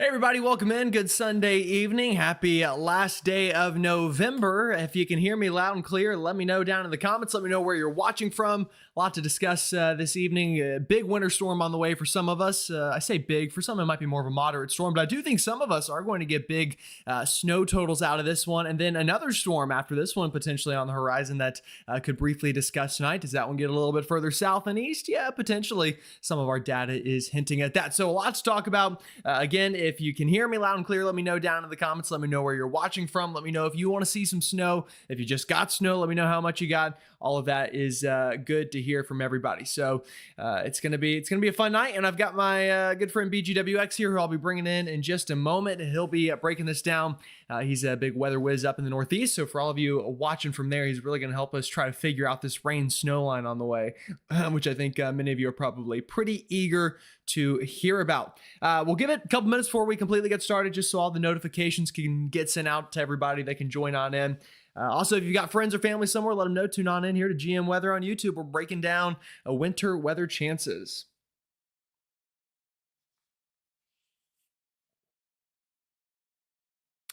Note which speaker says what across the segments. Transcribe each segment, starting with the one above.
Speaker 1: Hey everybody, welcome in. Good Sunday evening. Happy last day of November. If you can hear me loud and clear, let me know down in the comments. Let me know where you're watching from. A lot to discuss this evening. A big winter storm on the way for some of us. I say big, for some it might be more of a moderate storm, but I do think some of us are going to get big snow totals out of this one. And then another storm after this one potentially on the horizon that could briefly discuss tonight. Does that one get a little bit further south and east? Yeah, potentially. Some of our data is hinting at that. So a lot to talk about. Again, if you can hear me loud and clear, let me know down in the comments. Let me know where you're watching from. Let me know if you want to see some snow. If you just got snow, let me know how much you got. All of that is good to hear from everybody. So it's gonna be a fun night, and I've got my good friend BGWX here, who I'll be bringing in just a moment. He'll be breaking this down. He's a big weather whiz up in the Northeast, so for all of you watching from there, he's really going to help us try to figure out this rain snow line on the way, which I think many of you are probably pretty eager to hear about. We'll give it a couple minutes before we completely get started, just so all the notifications can get sent out to everybody that can join on in. Also, if you've got friends or family somewhere, let them know. Tune on in here to GM Weather on YouTube. We're breaking down winter weather chances.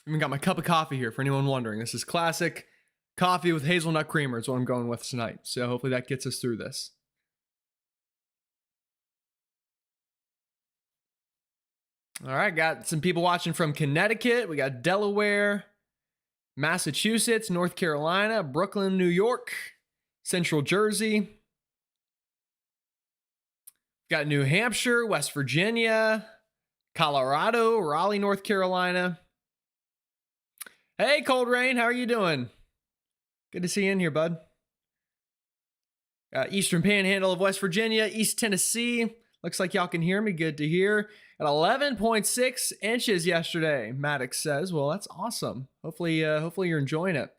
Speaker 1: I even got my cup of coffee here for anyone wondering. This is classic coffee with hazelnut creamer is what I'm going with tonight. So hopefully that gets us through this. All right, got some people watching from Connecticut. We got Delaware, Massachusetts, North Carolina, Brooklyn, New York, Central Jersey. Got New Hampshire, West Virginia, Colorado, Raleigh, North Carolina. Hey, Cold Rain, how are you doing? Good to see you in here, bud. Eastern Panhandle of West Virginia, East Tennessee. Looks like y'all can hear me. Good to hear. At 11.6 inches yesterday, Maddox says. Well, that's awesome. Hopefully you're enjoying it.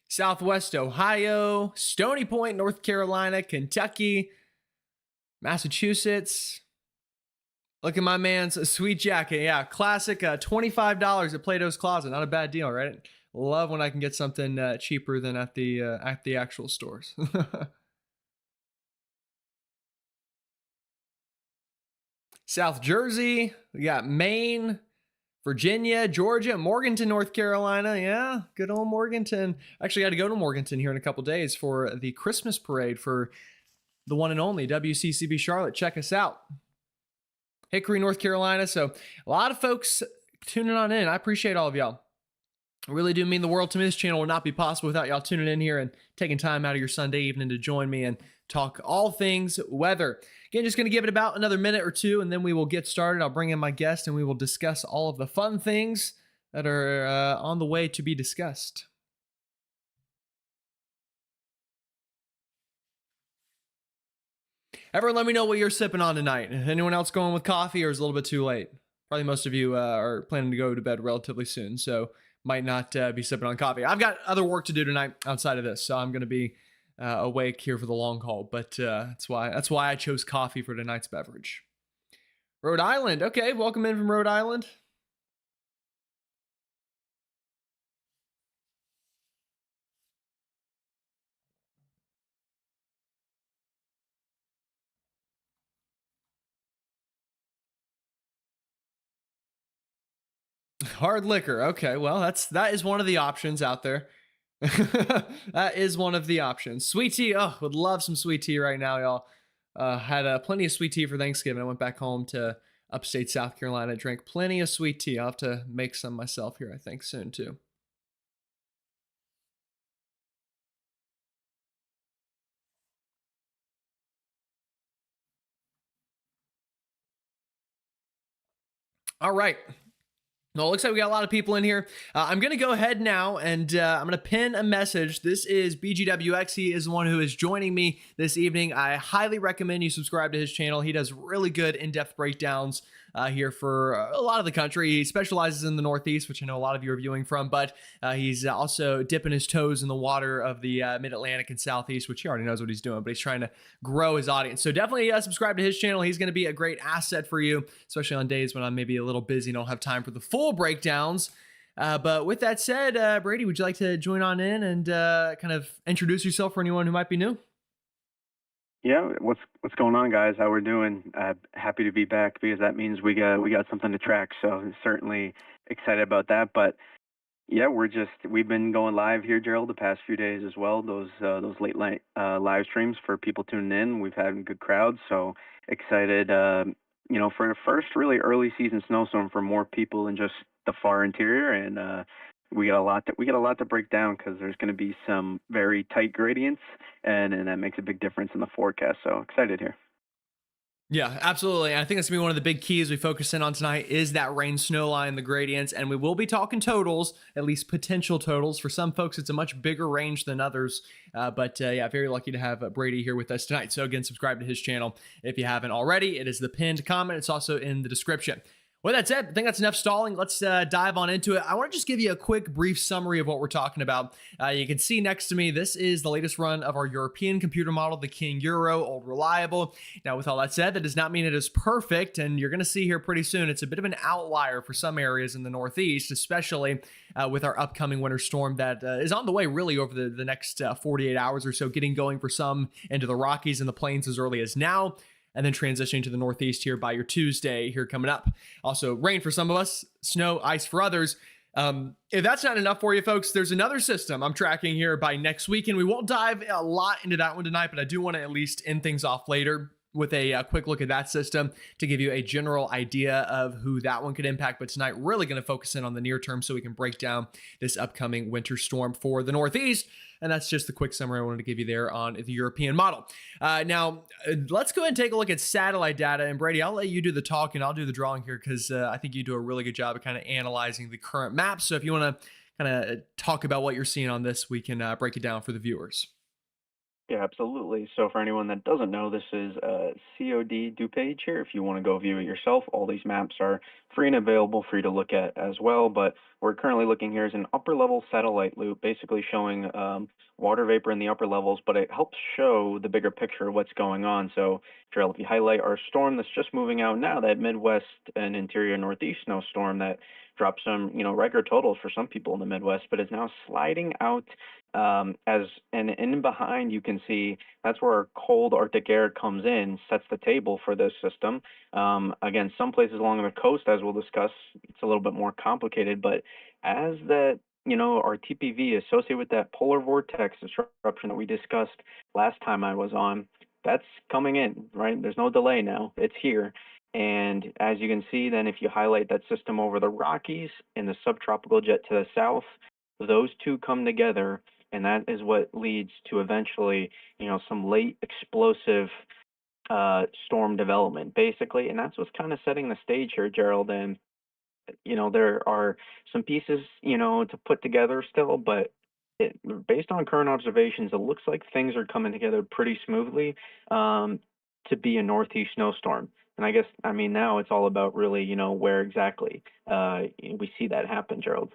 Speaker 1: Southwest Ohio, Stony Point, North Carolina, Kentucky, Massachusetts. Look at my man's sweet jacket. Yeah, classic. $25 at Plato's Closet. Not a bad deal, right? Love when I can get something cheaper than at the actual stores. South Jersey. We got Maine, Virginia, Georgia, Morganton, North Carolina. Yeah, good old Morganton. Actually, got to go to Morganton here in a couple days for the Christmas parade for the one and only WCCB Charlotte. Check us out. Hickory, North Carolina. So a lot of folks tuning on in. I appreciate all of y'all. I really do mean the world to me. This channel would not be possible without y'all tuning in here and taking time out of your Sunday evening to join me and talk all things weather. Again, just going to give it about another minute or two, and then we will get started. I'll bring in my guest, and we will discuss all of the fun things that are on the way to be discussed. Everyone, let me know what you're sipping on tonight. Anyone else going with coffee, or is it a little bit too late? Probably most of you are planning to go to bed relatively soon, so might not be sipping on coffee. I've got other work to do tonight outside of this, so I'm going to be awake here for the long haul. But that's why I chose coffee for tonight's beverage. Rhode Island. Okay, welcome in from Rhode Island. Hard liquor. Okay, well, that is one of the options out there. That is one of the options. Sweet tea. Oh, would love some sweet tea right now, y'all. Had plenty of sweet tea for Thanksgiving. I went back home to upstate South Carolina, drank plenty of sweet tea. I'll have to make some myself here, I think, soon too. All right. Well, it looks like we got a lot of people in here. I'm going to go ahead now, and I'm going to pin a message. This is BGWX. He is the one who is joining me this evening. I highly recommend you subscribe to his channel. He does really good in-depth breakdowns here for a lot of the country. He specializes in the Northeast, which I know a lot of you are viewing from, but he's also dipping his toes in the water of the Mid-Atlantic and Southeast, which he already knows what he's doing, but he's trying to grow his audience. So definitely subscribe to his channel. He's going to be a great asset for you, especially on days when I'm maybe a little busy and don't have time for the full breakdowns. But with that said, Brady, would you like to join on in and kind of introduce yourself for anyone who might be new?
Speaker 2: Yeah, what's going on, guys? How we're doing? Happy to be back because that means we got something to track. So certainly excited about that. But yeah, we've been going live here, Gerald, the past few days as well. Those late night live streams for people tuning in. We've had good crowds, so excited. For the first really early season snowstorm for more people than just the far interior, and we got a lot to break down because there's going to be some very tight gradients, and that makes a big difference in the forecast. So excited here.
Speaker 1: Yeah, absolutely. And I think that's gonna be one of the big keys we focus in on tonight is that rain snow line, the gradients, and we will be talking totals, at least potential totals. For some folks, it's a much bigger range than others. But yeah, very lucky to have Brady here with us tonight. So again, subscribe to his channel if you haven't already. It is the pinned comment. It's also in the description. With that said, I think that's enough stalling. Let's dive on into it. I want to just give you a quick, brief summary of what we're talking about. You can see next to me, this is the latest run of our European computer model, the King Euro, old reliable. Now, with all that said, that does not mean it is perfect, and you're going to see here pretty soon, it's a bit of an outlier for some areas in the Northeast, especially with our upcoming winter storm that is on the way really over the next 48 hours or so, getting going for some into the Rockies and the plains as early as now, and then transitioning to the Northeast here by your Tuesday here coming up. Also, rain for some of us, snow, ice for others. If that's not enough for you folks, there's another system I'm tracking here by next week, and we won't dive a lot into that one tonight, but I do want to at least end things off later with a quick look at that system to give you a general idea of who that one could impact. But tonight, really going to focus in on the near term so we can break down this upcoming winter storm for the Northeast. And that's just the quick summary I wanted to give you there on the European model. Now, let's go ahead and take a look at satellite data. And Brady, I'll let you do the talking. I'll do the drawing here because I think you do a really good job of kind of analyzing the current map. So if you want to kind of talk about what you're seeing on this, we can break it down for the viewers.
Speaker 2: Yeah, absolutely. So for anyone that doesn't know, this is a COD do page here. If you want to go view it yourself, all these maps are free and available for you to look at as well. But we're currently looking here as an upper level satellite loop, basically showing water vapor in the upper levels, but it helps show the bigger picture of what's going on. So if you highlight our storm that's just moving out now, that Midwest and interior Northeast snowstorm that dropped some, record totals for some people in the Midwest, but is now sliding out as and in behind you can see that's where our cold Arctic air comes in, sets the table for this system. Again, some places along the coast, as we'll discuss, it's a little bit more complicated, but as that our TPV associated with that polar vortex disruption that we discussed last time I was on, that's coming in, right? There's no delay now. It's here. And as you can see, then if you highlight that system over the Rockies and the subtropical jet to the south, those two come together, and that is what leads to eventually, some late explosive storm development, basically. And that's what's kind of setting the stage here, Gerald. And there are some pieces, to put together still, but based on current observations, it looks like things are coming together pretty smoothly to be a northeast snowstorm. And I guess, I mean, now it's all about really, where exactly we see that happen, Gerald.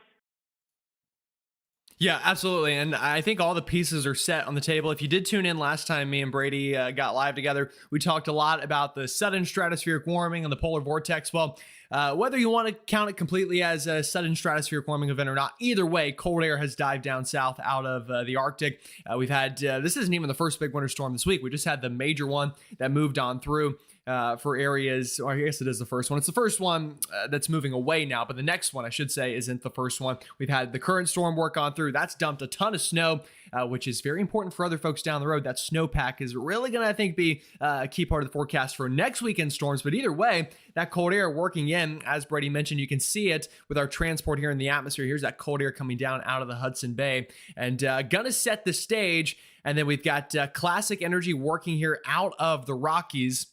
Speaker 1: Yeah, absolutely. And I think all the pieces are set on the table. If you did tune in last time, me and Brady got live together, we talked a lot about the sudden stratospheric warming and the polar vortex. Well, whether you want to count it completely as a sudden stratospheric warming event or not, either way, cold air has dived down south out of the Arctic. We've had, this isn't even the first big winter storm this week. We just had the major one that moved on through for areas, or I guess it is the first one. It's the first one that's moving away now, but the next one, I should say, isn't the first one. We've had the current storm work on through. That's dumped a ton of snow, which is very important for other folks down the road. That snowpack is really going to, I think, be a key part of the forecast for next weekend storms. But either way, that cold air working in, as Brady mentioned, you can see it with our transport here in the atmosphere. Here's that cold air coming down out of the Hudson Bay and going to set the stage. And then we've got classic energy working here out of the Rockies,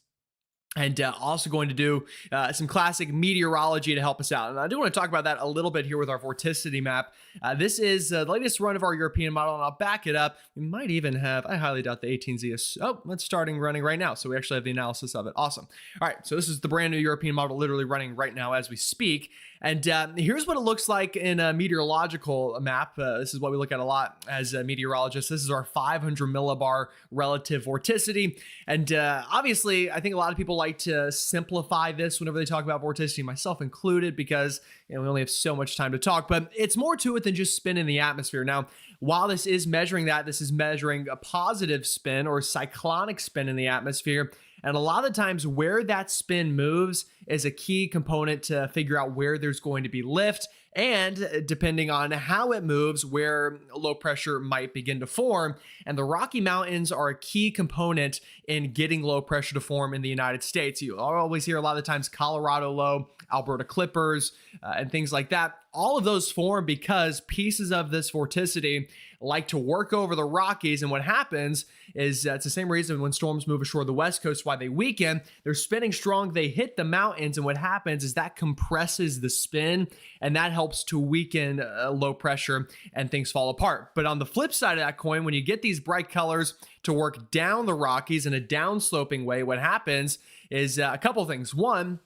Speaker 1: and also going to do some classic meteorology to help us out. And I do want to talk about that a little bit here with our vorticity map. This is the latest run of our European model, and I'll back it up. We might even have, I highly doubt the 18Z is, oh, it's starting running right now. So we actually have the analysis of it. Awesome. All right, so this is the brand new European model literally running right now as we speak. And here's what it looks like in a meteorological map. This is what we look at a lot as meteorologists. This is our 500 millibar relative vorticity. And obviously, I think a lot of people like to simplify this whenever they talk about vorticity, myself included, because we only have so much time to talk. But it's more to it than just spin in the atmosphere. Now, while this is measuring that, this is measuring a positive spin or cyclonic spin in the atmosphere. And a lot of the times, where that spin moves is a key component to figure out where there's going to be lift. And depending on how it moves, where low pressure might begin to form. And the Rocky Mountains are a key component in getting low pressure to form in the United States. You always hear a lot of times Colorado low, Alberta Clippers, and things like that. All of those form because pieces of this vorticity like to work over the Rockies. And what happens is it's the same reason when storms move ashore the West Coast, why they weaken. They're spinning strong, they hit the mountains, and what happens is that compresses the spin, and that helps to weaken low pressure, and things fall apart. But on the flip side of that coin, when you get these bright colors to work down the Rockies in a downsloping way, what happens is a couple things. One,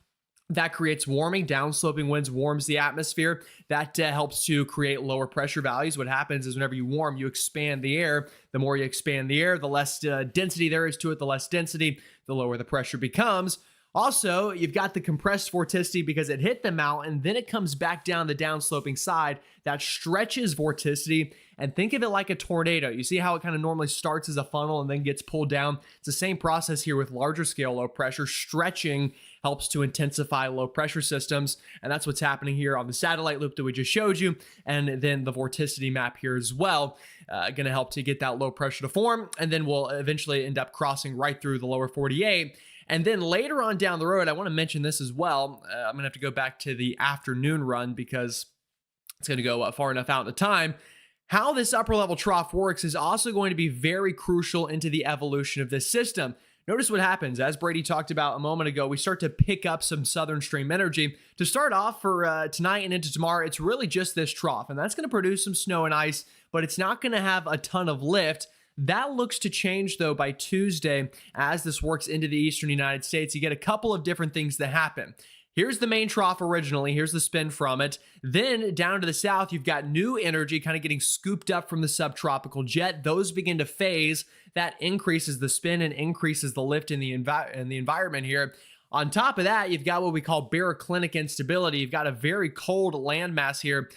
Speaker 1: that creates warming. Downsloping winds warms the atmosphere. That helps to create lower pressure values. What happens is whenever you warm, you expand the air. The more you expand the air, the less density there is to it. The less density, the lower the pressure becomes. Also, you've got the compressed vorticity because it hit the mountain, then it comes back down the downsloping side. That stretches vorticity, and think of it like a tornado. You see how it kind of normally starts as a funnel and then gets pulled down? It's the same process here with larger scale low pressure. Stretching helps to intensify low pressure systems, and that's what's happening here on the satellite loop that we just showed you, and then the vorticity map here as well. Going to help to get that low pressure to form, and then we'll eventually end up crossing right through the lower 48. And then later on down the road, I want to mention this as well. I'm going to have to go back to the afternoon run because it's going to go far enough out in the time. How this upper level trough works is also going to be very crucial into the evolution of this system. Notice what happens. As Brady talked about a moment ago, we start to pick up some southern stream energy. To start off for tonight and into tomorrow, it's really just this trough, and that's going to produce some snow and ice, but it's not going to have a ton of lift. That looks to change, though, by Tuesday as this works into the eastern United States. You get a couple of different things that happen. Here's the main trough originally. Here's the spin from it. Then down to the south, you've got new energy kind of getting scooped up from the subtropical jet. Those begin to phase. That increases the spin and increases the lift in the environment here. On top of that, you've got what we call baroclinic instability. You've got a very cold landmass here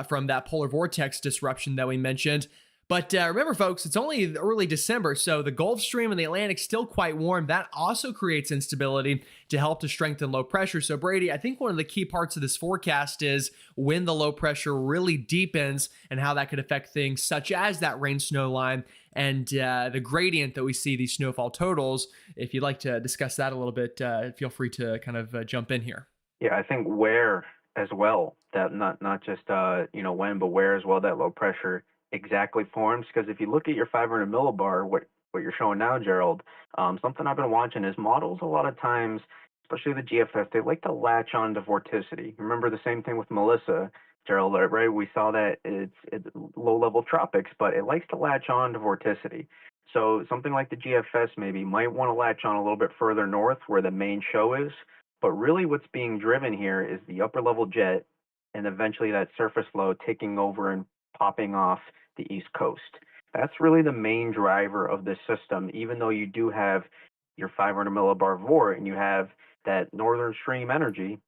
Speaker 1: from that polar vortex disruption that we mentioned. But remember, folks, it's only early December, so the Gulf Stream and the Atlantic still quite warm. That also creates instability to help to strengthen low pressure. So, Brady, I think one of the key parts of this forecast is when the low pressure really deepens and how that could affect things such as that rain-snow line and the gradient that we see, these snowfall totals. If you'd like to discuss that a little bit, feel free to kind of jump in here.
Speaker 2: Yeah, I think where as well, that not just when, but where as well that low pressure exactly forms. Because if you look at your 500 millibar, what you're showing now, Gerald, something I've been watching is models a lot of times, especially the GFS, they like to latch on to vorticity. Remember the same thing with Melissa, Gerald, right? We saw that it's low level tropics, but it likes to latch on to vorticity. So something like the GFS maybe might want to latch on a little bit further north where the main show is. But really what's being driven here is the upper level jet and eventually that surface low taking over and popping off the East Coast. That's really the main driver of this system, even though you do have your 500 millibar VOR and you have that northern stream energy.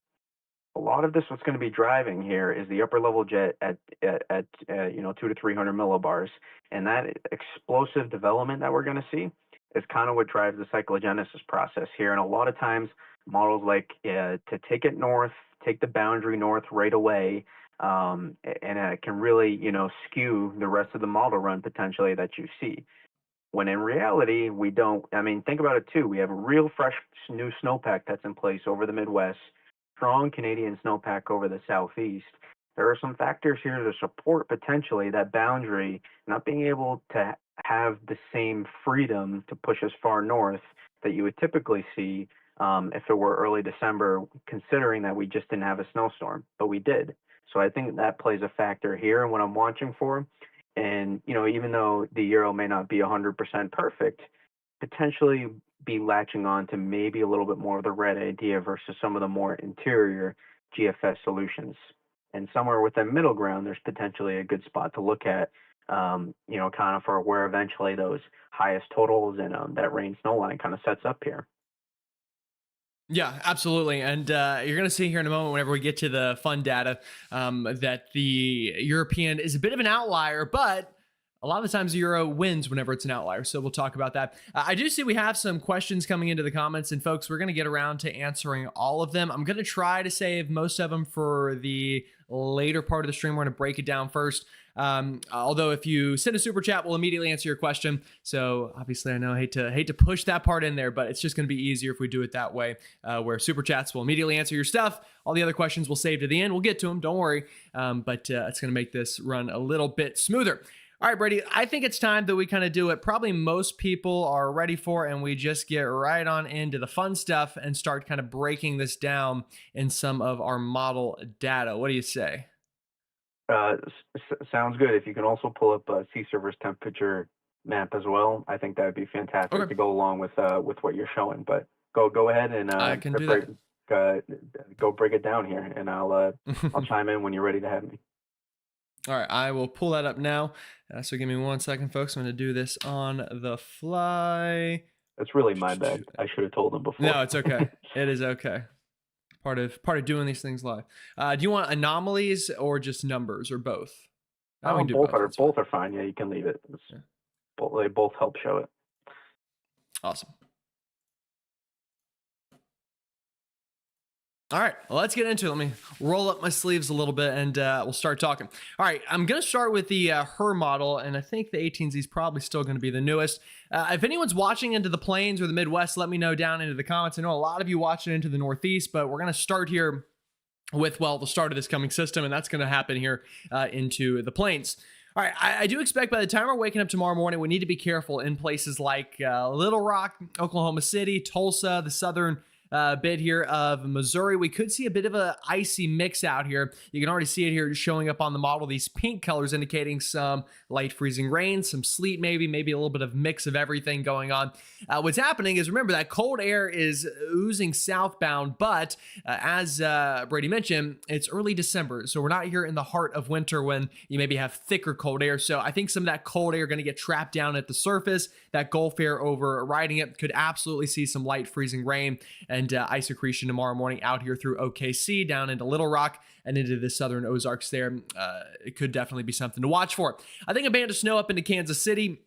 Speaker 2: A lot of this, what's going to be driving here is the upper level jet at 2 to 300 millibars, and that explosive development that we're going to see is kind of what drives the cyclogenesis process here. And a lot of times, models like to take it north, take the boundary north right away, and it can really skew the rest of the model run potentially that you see. When in reality, we don't. I mean, think about it too. We have a real fresh new snowpack that's in place over the Midwest, strong Canadian snowpack over the Southeast. There are some factors here to support potentially that boundary not being able to have the same freedom to push as far north that you would typically see if it were early December, considering that we just didn't have a snowstorm, but we did. So I think that plays a factor here in what I'm watching for. And, even though the Euro may not be 100% perfect, potentially be latching on to maybe a little bit more of the red idea versus some of the more interior GFS solutions. And somewhere within middle ground, there's potentially a good spot to look at, kind of for where eventually those highest totals and that rain snow line kind of sets up here.
Speaker 1: Yeah, absolutely. And you're going to see here in a moment, whenever we get to the fun data, that the European is a bit of an outlier, but a lot of the times the Euro wins whenever it's an outlier. So we'll talk about that. I do see we have some questions coming into the comments, and folks, we're going to get around to answering all of them. I'm going to try to save most of them for the later part of the stream. We're going to break it down first. Although if you send a super chat, we'll immediately answer your question. So obviously, I know I hate to push that part in there, but it's just going to be easier if we do it that way, where super chats will immediately answer your stuff. All the other questions we'll save to the end. We'll get to them. Don't worry. But it's going to make this run a little bit smoother. All right, Brady, I think it's time that we kind of do what probably most people are ready for, and we just get right on into the fun stuff and start kind of breaking this down in some of our model data. What do you say?
Speaker 2: Sounds good. If you can also pull up a sea surface temperature map as well, I think that would be fantastic
Speaker 1: Okay,
Speaker 2: to go along with what you're showing. But go ahead and
Speaker 1: I can do that.
Speaker 2: uh, go break it down here, and I'll chime in when you're ready to have me.
Speaker 1: All right, I will pull that up now. So give me 1 second, folks. I'm going to do this on the fly.
Speaker 2: That's really my bad. I should have told them before.
Speaker 1: No, it's okay. It is okay. Part of doing these things live. Do you want anomalies or just numbers or both? We can do
Speaker 2: Both
Speaker 1: both.
Speaker 2: are
Speaker 1: That's fine.
Speaker 2: both are fine. Yeah, you can leave it.
Speaker 1: Yeah.
Speaker 2: They both help show it.
Speaker 1: Awesome. All right, well, let's get into it. Let me roll up my sleeves a little bit and we'll start talking. All right, I'm going to start with the HER model, and I think the 18Z is probably still going to be the newest. If anyone's watching into the plains or the Midwest, let me know down into the comments. I know a lot of you watching into the Northeast, but we're going to start here with, well, the start of this coming system, and that's going to happen here into the plains. All right, I do expect by the time we're waking up tomorrow morning, we need to be careful in places like Little Rock, Oklahoma City, Tulsa, the southern bit here of Missouri. We could see a bit of a icy mix out here. You can already see it here showing up on the model. These pink colors indicating some light freezing rain, some sleet maybe a little bit of mix of everything going on. What's happening is, remember, that cold air is oozing southbound, but as Brady mentioned, it's early December, so we're not here in the heart of winter when you maybe have thicker cold air. So I think some of that cold air going to get trapped down at the surface. That Gulf air overriding it could absolutely see some light freezing rain and ice accretion tomorrow morning out here through OKC, down into Little Rock, and into the southern Ozarks there. It could definitely be something to watch for. I think a band of snow up into Kansas City,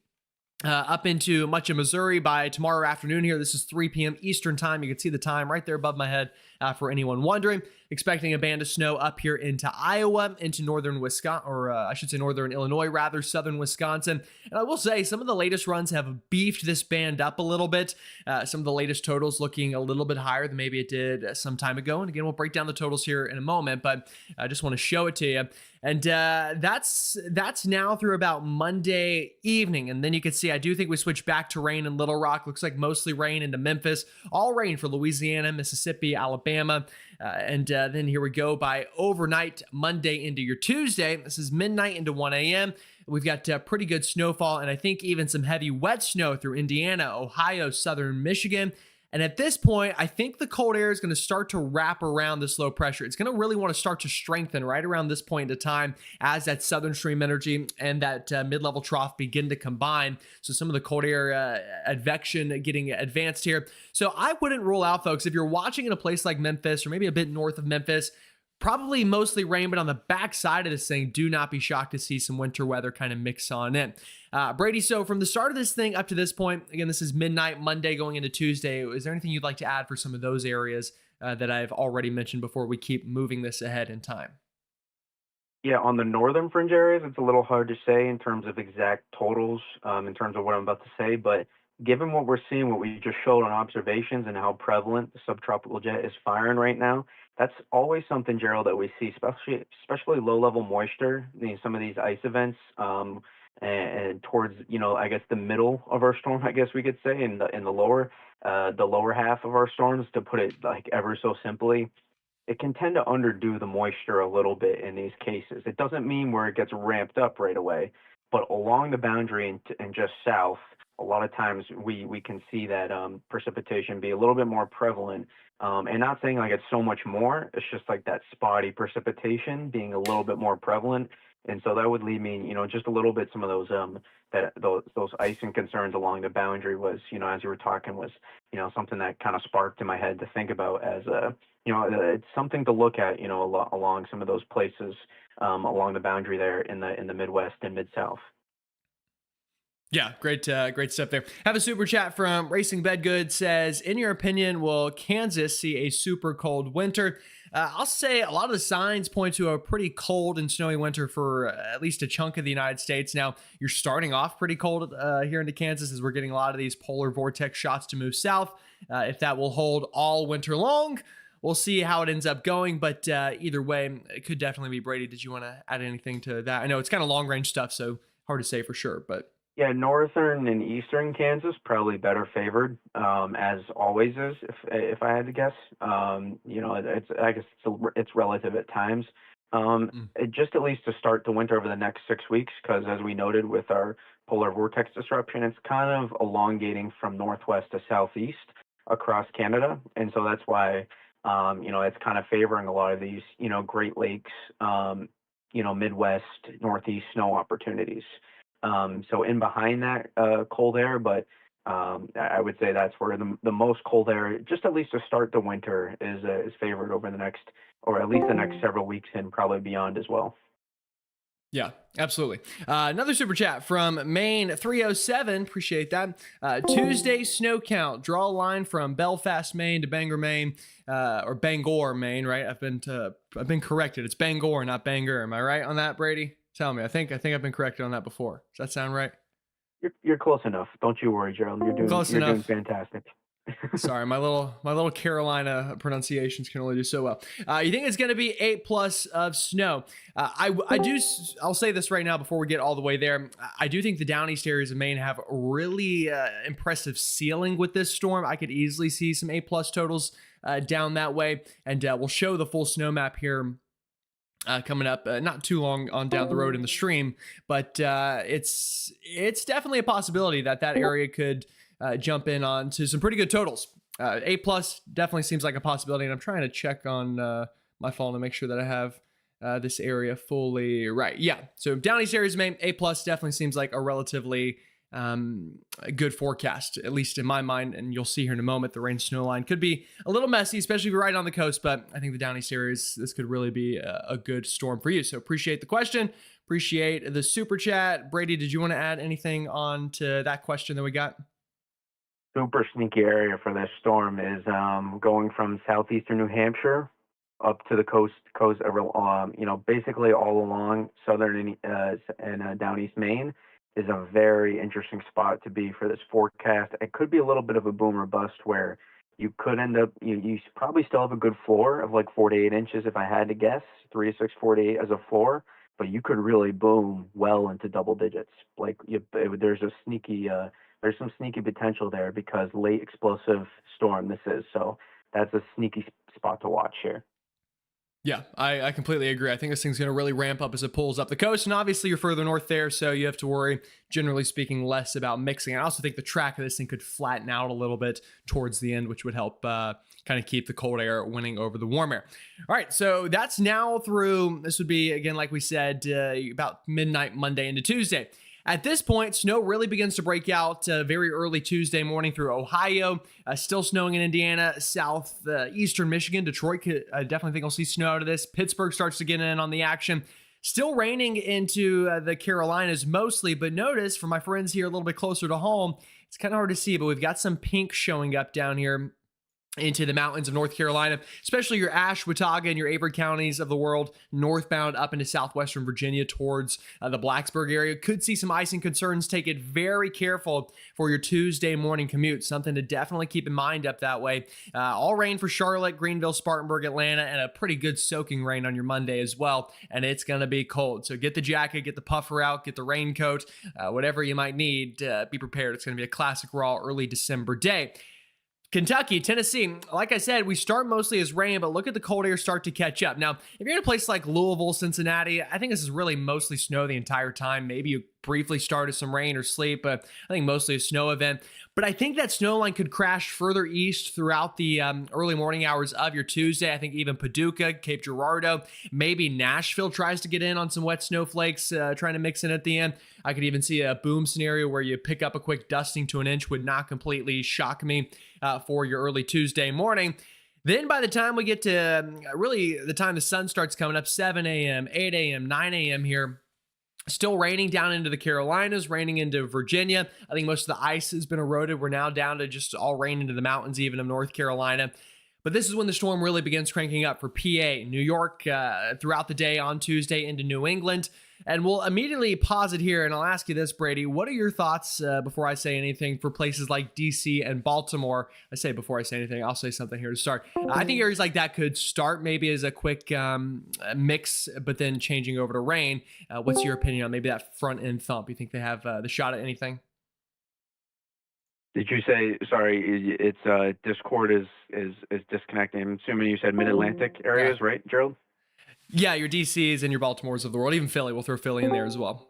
Speaker 1: up into much of Missouri by tomorrow afternoon here. This is 3 p.m. Eastern time. You can see the time right there above my head for anyone wondering. Expecting a band of snow up here into Iowa, into northern Wisconsin, or I should say northern Illinois, rather, southern Wisconsin. And I will say some of the latest runs have beefed this band up a little bit. Some of the latest totals looking a little bit higher than maybe it did some time ago. And again, we'll break down the totals here in a moment, but I just want to show it to you. And that's now through about Monday evening. And then you can see, I do think we switch back to rain in Little Rock. Looks like mostly rain into Memphis. All rain for Louisiana, Mississippi, Alabama. And then here we go by overnight Monday into your Tuesday. This is midnight into 1 a.m. We've got pretty good snowfall, and I think even some heavy wet snow through Indiana, Ohio, southern Michigan. And at this point, I think the cold air is going to start to wrap around this low pressure. It's going to really want to start to strengthen right around this point in time as that southern stream energy and that mid-level trough begin to combine. So some of the cold air advection getting advanced here. So I wouldn't rule out, folks, if you're watching in a place like Memphis or maybe a bit north of Memphis, probably mostly rain, but on the back side of this thing, do not be shocked to see some winter weather kind of mix on in. Brady, so from the start of this thing up to this point, again, this is midnight Monday going into Tuesday. Is there anything you'd like to add for some of those areas that I've already mentioned before we keep moving this ahead in time?
Speaker 2: Yeah, on the northern fringe areas, it's a little hard to say in terms of exact totals, in terms of what I'm about to say. But given what we're seeing, what we just showed on observations and how prevalent the subtropical jet is firing right now, that's always something, Gerald, that we see, especially low-level moisture, some of these ice events, and towards, I guess the middle of our storm, I guess we could say, in the lower half of our storms, to put it like ever so simply. It can tend to underdo the moisture a little bit in these cases. It doesn't mean where it gets ramped up right away, but along the boundary and just south, a lot of times we can see that precipitation be a little bit more prevalent. And not saying like it's so much more, it's just like that spotty precipitation being a little bit more prevalent. And so that would lead me, just a little bit some of those those icing concerns along the boundary was, as you were talking, was, something that kind of sparked in my head to think about as it's something to look at, along some of those places along the boundary there in the Midwest and Mid South.
Speaker 1: Yeah, great stuff there. Have a super chat from Racing Bedgood says, in your opinion, will Kansas see a super cold winter? I'll say a lot of the signs point to a pretty cold and snowy winter for at least a chunk of the United States. Now, you're starting off pretty cold here into Kansas as we're getting a lot of these polar vortex shots to move south. If that will hold all winter long, we'll see how it ends up going. But either way, it could definitely be. Brady, did you want to add anything to that? I know it's kind of long range stuff, so hard to say for sure, but.
Speaker 2: Yeah, northern and eastern Kansas probably better favored, as always is. If I had to guess, it's I guess it's relative at times. Just at least to start the winter over the next 6 weeks, because as we noted with our polar vortex disruption, it's kind of elongating from northwest to southeast across Canada, and so that's why it's kind of favoring a lot of these Great Lakes, Midwest, Northeast snow opportunities. So in behind that cold air, but I would say that's where the most cold air, just at least to start the winter, is favored over the next, or at least the next several weeks and probably beyond as well.
Speaker 1: Yeah, absolutely. Another super chat from Maine 307. Appreciate that. Tuesday snow count. Draw a line from Belfast, Maine to Bangor, Maine, or Bangor, Maine. Right? I've been corrected. It's Bangor, not Bangor. Am I right on that, Brady? Tell me. I think I've been corrected on that before. Does that sound right?
Speaker 2: You're close enough. Don't you worry, Gerald. You're doing fantastic.
Speaker 1: Sorry, my little Carolina pronunciations can only do so well. You think it's going to be 8+ of snow? I'll say this right now before we get all the way there. I do think the down east areas of Maine have a really impressive ceiling with this storm. I could easily see some 8+ totals down that way, and we'll show the full snow map here coming up not too long on down the road in the stream, but it's definitely a possibility that area could jump in onto some pretty good totals. 8+ definitely seems like a possibility, and I'm trying to check on my phone to make sure that I have this area fully right. Yeah, so down east areas, Maine, 8+ definitely seems like a relatively a good forecast, at least in my mind. And you'll see here in a moment, the rain snow line could be a little messy, especially if you're right on the coast. But I think the down east areas, this could really be a good storm for you. So appreciate the question. Appreciate the super chat. Brady, did you want to add anything on to that question that we got?
Speaker 2: Super sneaky area for this storm is going from southeastern New Hampshire up to the coast, basically all along southern and down east Maine is a very interesting spot to be for this forecast. It could be a little bit of a boom or bust where you could end up, you probably still have a good floor of like 4 to 8 inches if I had to guess, 3 to 6, 4 to 8 as a floor, but you could really boom well into double digits. There's some sneaky potential there because late explosive storm this is. So that's a sneaky spot to watch here.
Speaker 1: Yeah, I completely agree. I think this thing's going to really ramp up as it pulls up the coast. And obviously, you're further north there, so you have to worry, generally speaking, less about mixing. I also think the track of this thing could flatten out a little bit towards the end, which would help kind of keep the cold air winning over the warm air. All right, so that's now through, this would be, again, like we said, about midnight Monday into Tuesday. At this point, snow really begins to break out very early Tuesday morning through Ohio. Still snowing in Indiana, eastern Michigan. Detroit, I definitely think we'll see snow out of this. Pittsburgh starts to get in on the action. Still raining into the Carolinas mostly, but notice for my friends here a little bit closer to home, it's kind of hard to see, but we've got some pink showing up down here into the mountains of North Carolina, especially your Ashe, Watauga, and your Avery counties of the world, northbound up into southwestern Virginia towards the Blacksburg area. Could see some icing concerns. Take it very careful for your Tuesday morning commute. Something to definitely keep in mind up that way. All rain for Charlotte, Greenville, Spartanburg, Atlanta, and a pretty good soaking rain on your Monday as well. And it's going to be cold. So get the jacket, get the puffer out, get the raincoat, whatever you might need. Be prepared. It's going to be a classic raw early December day. Kentucky, Tennessee, like I said, we start mostly as rain, but look at the cold air start to catch up. Now, if you're in a place like Louisville, Cincinnati, I think this is really mostly snow the entire time. Maybe you briefly start as some rain or sleet, but I think mostly a snow event. But I think that snow line could crash further east throughout the early morning hours of your Tuesday. I think even Paducah, Cape Girardeau, maybe Nashville tries to get in on some wet snowflakes, trying to mix in at the end. I could even see a boom scenario where you pick up a quick dusting to an inch would not completely shock me for your early Tuesday morning. Then by the time we get to really the time the sun starts coming up, 7 a.m., 8 a.m., 9 a.m. here, still raining down into the Carolinas, raining into Virginia. I think most of the ice has been eroded. We're now down to just all rain into the mountains, even of North Carolina. But this is when the storm really begins cranking up for PA, New York, throughout the day on Tuesday into New England. And we'll immediately pause it here, and I'll ask you this, Brady. What are your thoughts before I say anything for places like DC and Baltimore? I say before I say anything, I'll say something here to start. I think areas like that could start maybe as a quick mix, but then changing over to rain. What's your opinion on maybe that front end thump? You think they have the shot at anything?
Speaker 2: Did you say, sorry, it's Discord is disconnecting. I'm assuming you said mid-Atlantic
Speaker 1: Yeah.
Speaker 2: areas, right, Gerald?
Speaker 1: Yeah, your DCs and your Baltimores of the world, even Philly. We'll throw Philly in there as well.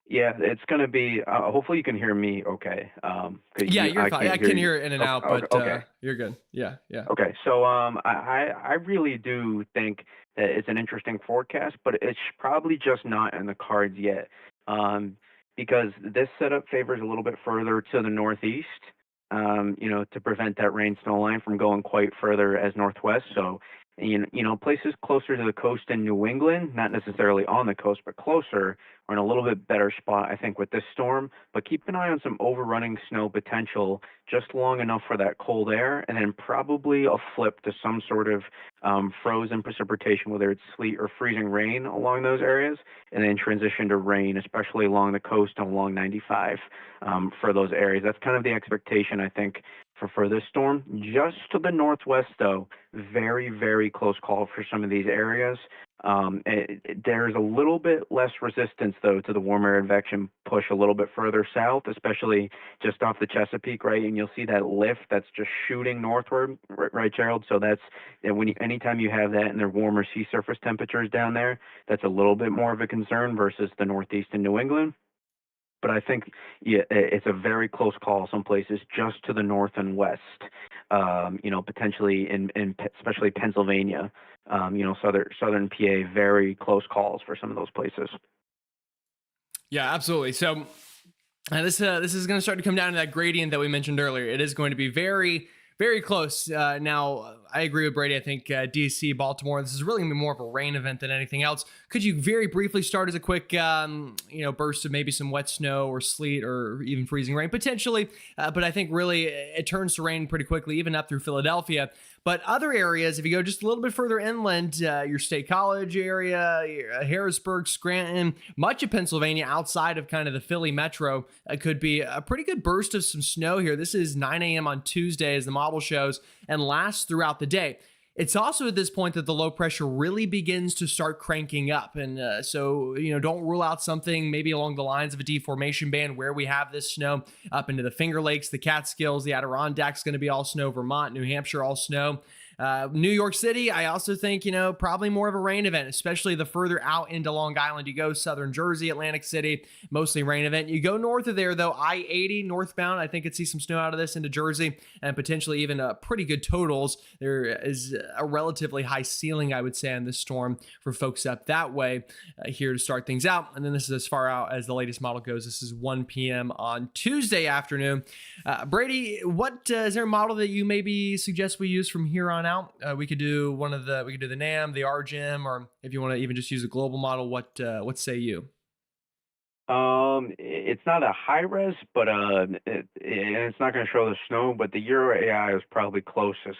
Speaker 2: Yeah, it's gonna be. Hopefully, you can hear me. Okay. 'Cause
Speaker 1: Yeah, you're
Speaker 2: I
Speaker 1: fine.
Speaker 2: can't
Speaker 1: I
Speaker 2: hear
Speaker 1: can
Speaker 2: you.
Speaker 1: hear it in and
Speaker 2: Okay,
Speaker 1: out,
Speaker 2: okay,
Speaker 1: but
Speaker 2: okay.
Speaker 1: you're good. Yeah, yeah.
Speaker 2: Okay, so I really do think that it's an interesting forecast, but it's probably just not in the cards yet, um, because this setup favors a little bit further to the northeast, to prevent that rain snow line from going quite further as northwest. So, places closer to the coast in New England, not necessarily on the coast, but closer, are in a little bit better spot, I think, with this storm. But keep an eye on some overrunning snow potential just long enough for that cold air, and then probably a flip to some sort of frozen precipitation, whether it's sleet or freezing rain along those areas, and then transition to rain, especially along the coast and along 95 for those areas. That's kind of the expectation, I think, for this storm. Just to the northwest, though, very, very close call for some of these areas. There's a little bit less resistance, though, to the warmer advection push a little bit further south, especially just off the Chesapeake, right? And you'll see that lift that's just shooting northward, right, Gerald? So that's and anytime you have that and there are warmer sea surface temperatures down there, that's a little bit more of a concern versus the Northeast and New England. But I think, yeah, it's a very close call. Some places just to the north and west, potentially especially Pennsylvania, southern PA, very close calls for some of those places.
Speaker 1: Yeah, absolutely. So this is going to start to come down to that gradient that we mentioned earlier. It is going to be very, very close. Now, I agree with Brady. I think DC, Baltimore, this is really going to be more of a rain event than anything else. Could you very briefly start as a quick, burst of maybe some wet snow or sleet or even freezing rain potentially? But I think really it turns to rain pretty quickly, even up through Philadelphia. But other areas, if you go just a little bit further inland, your State College area, Harrisburg, Scranton, much of Pennsylvania outside of kind of the Philly metro, could be a pretty good burst of some snow here. This is 9 a.m. on Tuesday, as the model shows, and lasts throughout the day. It's also at this point that the low pressure really begins to start cranking up. And so, don't rule out something maybe along the lines of a deformation band where we have this snow up into the Finger Lakes, the Catskills, the Adirondacks going to be all snow, Vermont, New Hampshire, all snow. New York City, I also think, probably more of a rain event, especially the further out into Long Island you go, Southern Jersey, Atlantic City, mostly rain event. You go north of there, though, I-80 northbound, I think could see some snow out of this into Jersey and potentially even pretty good totals. There is a relatively high ceiling, I would say, on this storm for folks up that way here to start things out. And then this is as far out as the latest model goes. This is 1 p.m. on Tuesday afternoon. Brady, what is there a model that you maybe suggest we use from here on out? We could do we could do the NAM, the RGM, or if you want to even just use a global model, what say you?
Speaker 2: It's not a high res, but it's not going to show the snow. But the Euro AI is probably closest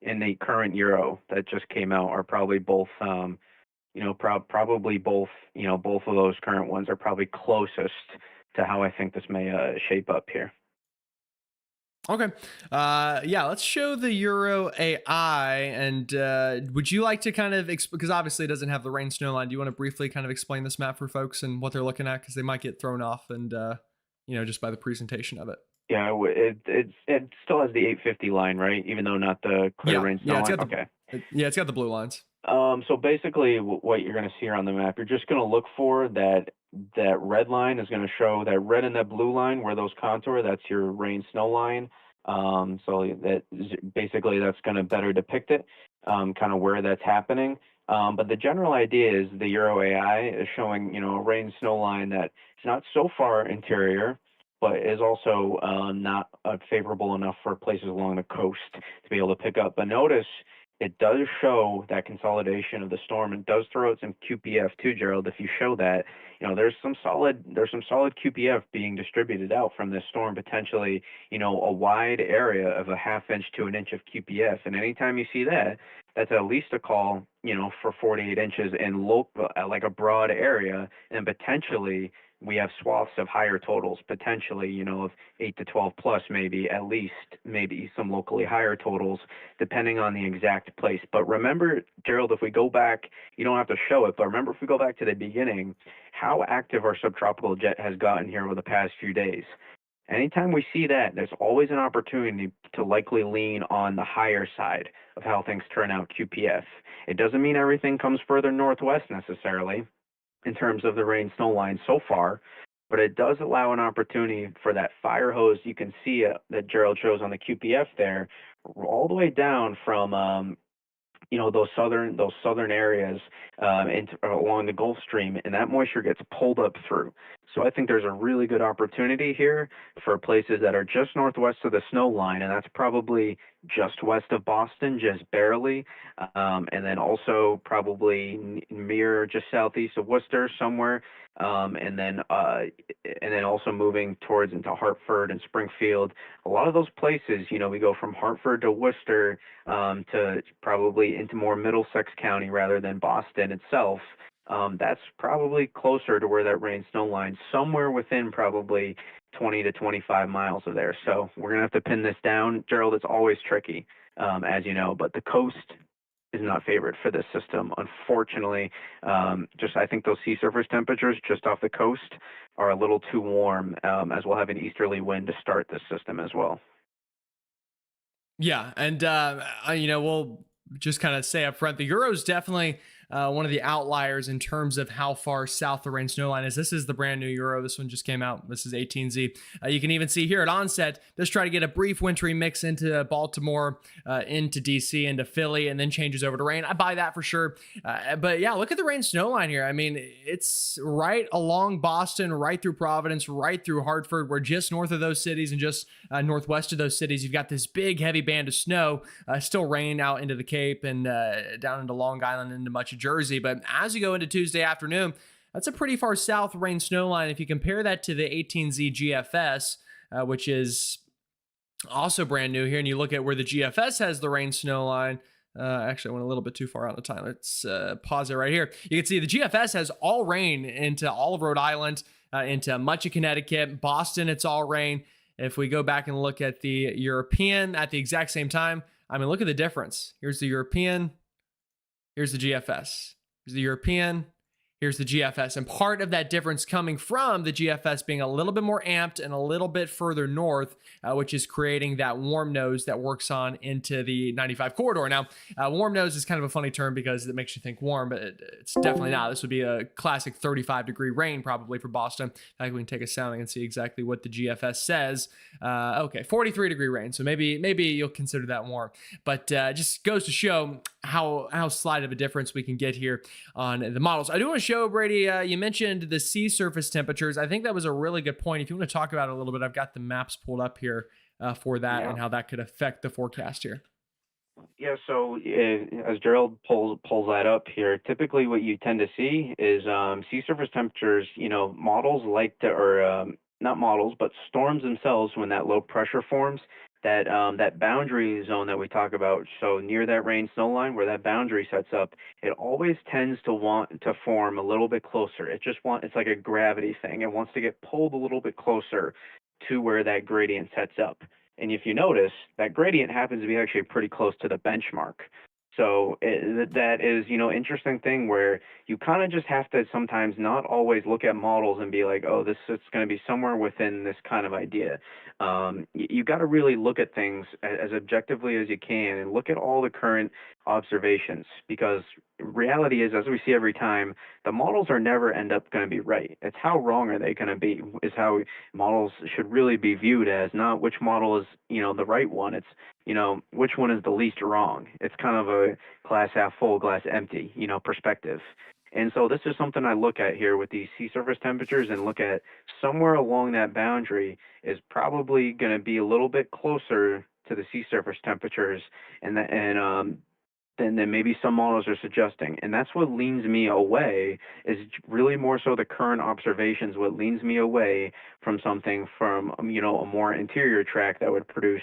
Speaker 2: in the current Euro that just came out. Are probably both, probably both, both of those current ones are probably closest to how I think this may shape up here.
Speaker 1: Okay. Yeah, let's show the Euro AI. And would you like to kind of, because obviously it doesn't have the rain snow line, do you want to briefly kind of explain this map for folks and what they're looking at? Because they might get thrown off and, just by the presentation of it.
Speaker 2: Yeah, it still has the 850 line, right? Even though not the clear
Speaker 1: Yeah.
Speaker 2: rain
Speaker 1: Yeah,
Speaker 2: snow
Speaker 1: it's
Speaker 2: line.
Speaker 1: got
Speaker 2: Okay.
Speaker 1: it's got the blue lines.
Speaker 2: So basically, what you're going to see here on the map, you're just going to look for that red line is going to show that red and that blue line where those contour. That's your rain snow line. So basically that's going to better depict it, kind of where that's happening. But the general idea is the Euro AI is showing, a rain snow line that is not so far interior, but is also not favorable enough for places along the coast to be able to pick up. But notice it does show that consolidation of the storm and does throw out some QPF too, Gerald. If you show that, there's some solid QPF being distributed out from this storm, potentially, a wide area of a half inch to an inch of QPF. And anytime you see that, that's at least a call, for 48 inches in local, like a broad area, and potentially we have swaths of higher totals, potentially, of 8 to 12 plus, maybe at least, maybe some locally higher totals depending on the exact place. But remember, Gerald, if we go back, you don't have to show it, but remember if we go back to the beginning, how active our subtropical jet has gotten here over the past few days. Anytime we see that, there's always an opportunity to likely lean on the higher side of how things turn out QPF. It doesn't mean everything comes further northwest necessarily in terms of the rain snow line so far, but it does allow an opportunity for that fire hose you can see that Gerald shows on the QPF there, all the way down from those southern areas along the Gulf Stream, and that moisture gets pulled up through. So I think there's a really good opportunity here for places that are just northwest of the snow line, and that's probably just west of Boston, just barely, and then also probably near just southeast of Worcester somewhere, and then also moving towards into Hartford and Springfield. A lot of those places, we go from Hartford to Worcester, to probably into more Middlesex County rather than Boston itself. That's probably closer to where that rain snow line, somewhere within probably 20 to 25 miles of there. So we're gonna have to pin this down, Gerald. It's always tricky, as you know, but the coast is not favored for this system, unfortunately. Just I think those sea surface temperatures just off the coast are a little too warm, as we'll have an easterly wind to start this system as well.
Speaker 1: Yeah, and we'll just kind of say up front, the Euro is definitely one of the outliers in terms of how far south the rain snow line is. This is the brand new Euro. This one just came out. This is 18Z. You can even see here at onset, just try to get a brief wintry mix into Baltimore, into DC, into Philly, and then changes over to rain. I buy that for sure. But yeah, look at the rain snow line here. I mean, it's right along Boston, right through Providence, right through Hartford. We're just north of those cities and just northwest of those cities. You've got this big, heavy band of snow, still rain out into the Cape and down into Long Island, into much of Jersey. But as you go into Tuesday afternoon, that's a pretty far south rain snow line. If you compare that to the 18Z GFS, which is also brand new here, and you look at where the GFS has the rain snow line. Actually, I went a little bit too far out of time. Let's pause it right here. You can see the GFS has all rain into all of Rhode Island, into much of Connecticut, Boston. It's all rain. If we go back and look at the European at the exact same time, I mean, look at the difference. Here's the European. Here's the GFS. Here's the European. Here's the GFS. And part of that difference coming from the GFS being a little bit more amped and a little bit further north, which is creating that warm nose that works on into the 95 corridor. Now, warm nose is kind of a funny term because it makes you think warm, but it's definitely not. This would be a classic 35-degree rain probably for Boston. I think we can take a sounding and see exactly what the GFS says. Okay, 43-degree rain. So maybe you'll consider that warm. But just goes to show how slight of a difference we can get here on the models. I do want to show, Brady, you mentioned the sea surface temperatures. I think that was a really good point. If you want to talk about it a little bit, I've got the maps pulled up here for that
Speaker 2: Yeah.
Speaker 1: and how that could affect the forecast here.
Speaker 2: Yeah, so as Gerald pulls that up here, typically what you tend to see is sea surface temperatures. Models like to, or not models, but storms themselves, when that low pressure forms, that boundary zone that we talk about. So near that rain snow line, where that boundary sets up, it always tends to want to form a little bit closer. It's like a gravity thing. It wants to get pulled a little bit closer to where that gradient sets up. And if you notice, that gradient happens to be actually pretty close to the benchmark. So that is, interesting thing where you kind of just have to sometimes not always look at models and be like, oh, this is going to be somewhere within this kind of idea. You got to really look at things as objectively as you can and look at all the current observations, because reality is, as we see every time, the models are never end up going to be right. It's how wrong are they going to be, is how models should really be viewed as, not which model is, the right one. It's, which one is the least wrong. It's kind of a glass half full, glass empty, perspective. And so this is something I look at here with these sea surface temperatures and look at somewhere along that boundary is probably going to be a little bit closer to the sea surface temperatures than maybe some models are suggesting. And that's what leans me away, is really more so the current observations, what leans me away from something from, a more interior track that would produce,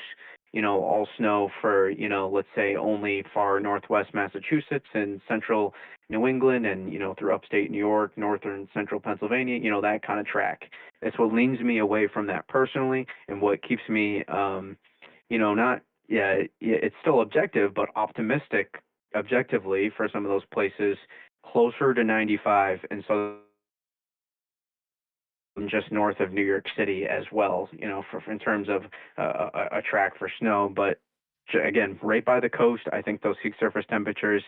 Speaker 2: all snow for, let's say only far northwest Massachusetts and central New England and, through upstate New York, northern central Pennsylvania, that kind of track. That's what leans me away from that personally, and what keeps me, not, yeah, it's still objective, but optimistic objectively for some of those places closer to 95, and so just north of New York City as well, for in terms of a track for snow. But again, right by the coast, I think those sea surface temperatures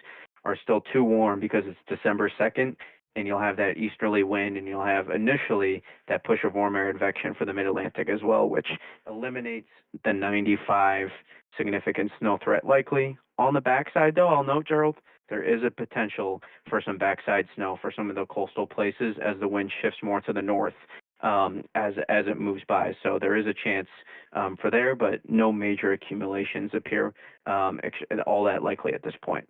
Speaker 2: are still too warm because it's December 2nd, and you'll have that easterly wind, and you'll have initially that push of warm air advection for the mid Atlantic as well, which eliminates the 95 significant snow threat likely. On the backside, though, I'll note, Gerald, there is a potential for some backside snow for some of the coastal places as the wind shifts more to the north, as it moves by. So there is a chance for there, but no major accumulations appear all that likely at this point.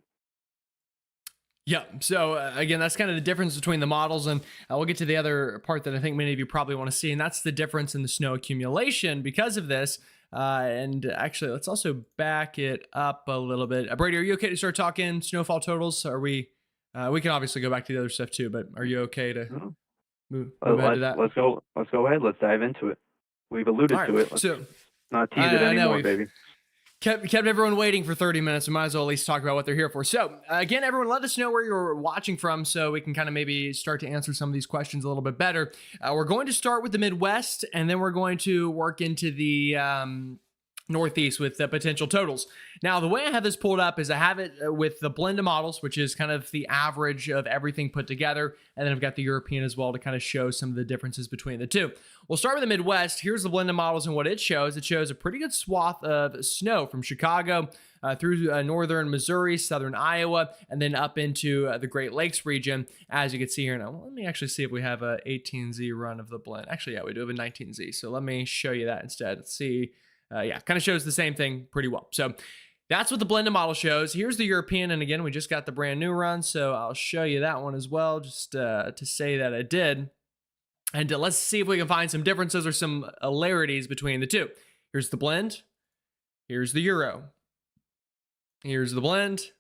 Speaker 1: Yeah. So again, that's kind of the difference between the models, and we'll get to the other part that I think many of you probably want to see, and that's the difference in the snow accumulation because of this. And actually, let's also back it up a little bit. Brady, are you okay to start talking snowfall totals? Are we? We can obviously go back to the other stuff too, but are you okay to
Speaker 2: Mhm.
Speaker 1: move ahead to that?
Speaker 2: Let's go ahead. Let's dive into it. We've
Speaker 1: All
Speaker 2: alluded
Speaker 1: right.
Speaker 2: to it. Let's
Speaker 1: So
Speaker 2: not tease it
Speaker 1: I know
Speaker 2: anymore,
Speaker 1: we've
Speaker 2: baby.
Speaker 1: kept everyone waiting for 30 minutes. We might as well at least talk about what they're here for. So, again, everyone, let us know where you're watching from so we can kind of maybe start to answer some of these questions a little bit better. We're going to start with the Midwest, and then we're going to work into the Northeast with the potential totals. Now, the way I have this pulled up is I have it with the blend of models, which is kind of the average of everything put together. And then I've got the European as well to kind of show some of the differences between the two. We'll start with the Midwest. Here's the blend of models and what it shows. It shows a pretty good swath of snow from Chicago through northern Missouri, southern Iowa, and then up into the Great Lakes region, as you can see here. Now, let me actually see if we have a 18Z run of the blend. Actually, yeah, we do have a 19Z. So let me show you that instead. Let's see. Yeah, kind of shows the same thing pretty well. So that's what the blended model shows. Here's the European, and again, we just got the brand new run, so I'll show you that one as well, just to say that I did. And let's see if we can find some differences or some similarities between the two. Here's the blend. Here's the Euro. Here's the blend.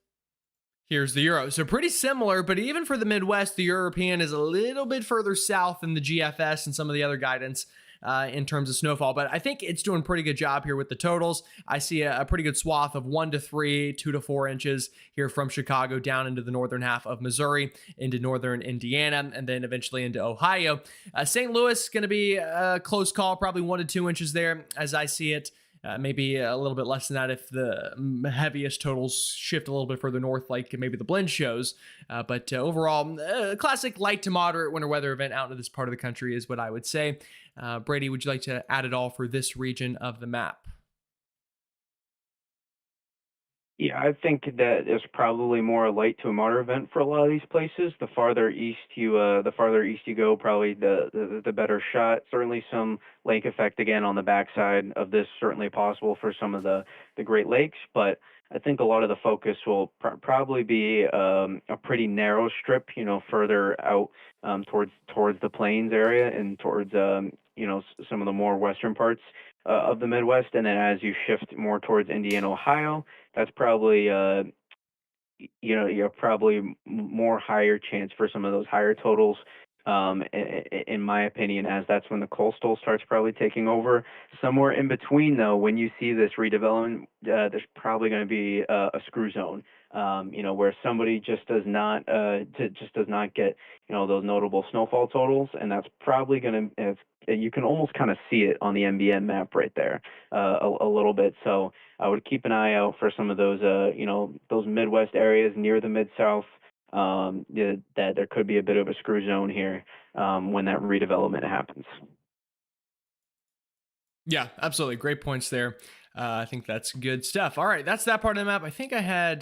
Speaker 1: Here's the Euro. So pretty similar, but even for the Midwest, the European is a little bit further south than the GFS and some of the other guidance in terms of snowfall. But I think it's doing a pretty good job here with the totals. I see a pretty good swath of 1 to 3, 2 to 4 inches here from Chicago down into the northern half of Missouri, into northern Indiana, and then eventually into Ohio. St. Louis going to be a close call, probably 1 to 2 inches there as I see it. Maybe a little bit less than that if the heaviest totals shift a little bit further north, like maybe the blend shows. But overall, classic light to moderate winter weather event out in this part of the country is what I would say. Brady, would you like to add it all for this region of the map?
Speaker 2: Yeah, I think that is probably more a light to a moderate event for a lot of these places. The farther east you go, probably the better shot. Certainly some lake effect again on the backside of this, certainly possible for some of the Great Lakes, but I think a lot of the focus will probably be a pretty narrow strip, further out towards the plains area and towards some of the more western parts of the Midwest, and then as you shift more towards Indiana, Ohio, that's probably you're probably more higher chance for some of those higher totals. In my opinion, as that's when the coastal starts probably taking over. Somewhere in between, though, when you see this redevelopment, there's probably going to be a screw zone. Where somebody just does not get those notable snowfall totals, and that's probably going to. You can almost kind of see it on the MBN map right there, a little bit. So I would keep an eye out for some of those, those Midwest areas near the Mid South, yeah, that there could be a bit of a screw zone here when that redevelopment happens.
Speaker 1: Yeah, absolutely. Great points there. I think that's good stuff. All right, that's that part of the map. I think I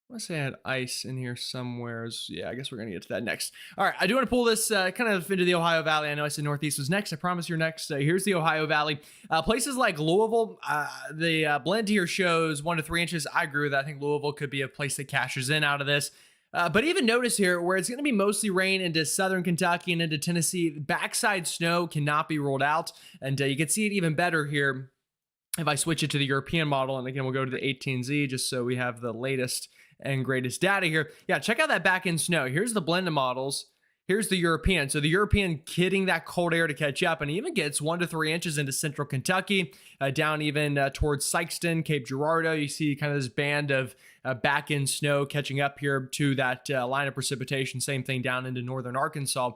Speaker 1: want to say I had ice in here somewhere. Yeah, I guess we're going to get to that next. All right, I do want to pull this kind of into the Ohio Valley. I know I said Northeast was next. I promise you're next. Here's the Ohio Valley. Places like Louisville, the blend here shows 1 to 3 inches. I agree with that. I think Louisville could be a place that cashes in out of this. But even notice here where it's going to be mostly rain into southern Kentucky and into Tennessee, backside snow cannot be ruled out. And you can see it even better here if I switch it to the European model. And again, we'll go to the 18Z just so we have the latest and greatest data here. Yeah, check out that back end snow. Here's the blended models. Here's the European. So the European getting that cold air to catch up, and even gets 1 to 3 inches into central Kentucky, down even towards Sykeston, Cape Girardeau. You see kind of this band of back end snow catching up here to that line of precipitation. Same thing down into northern Arkansas.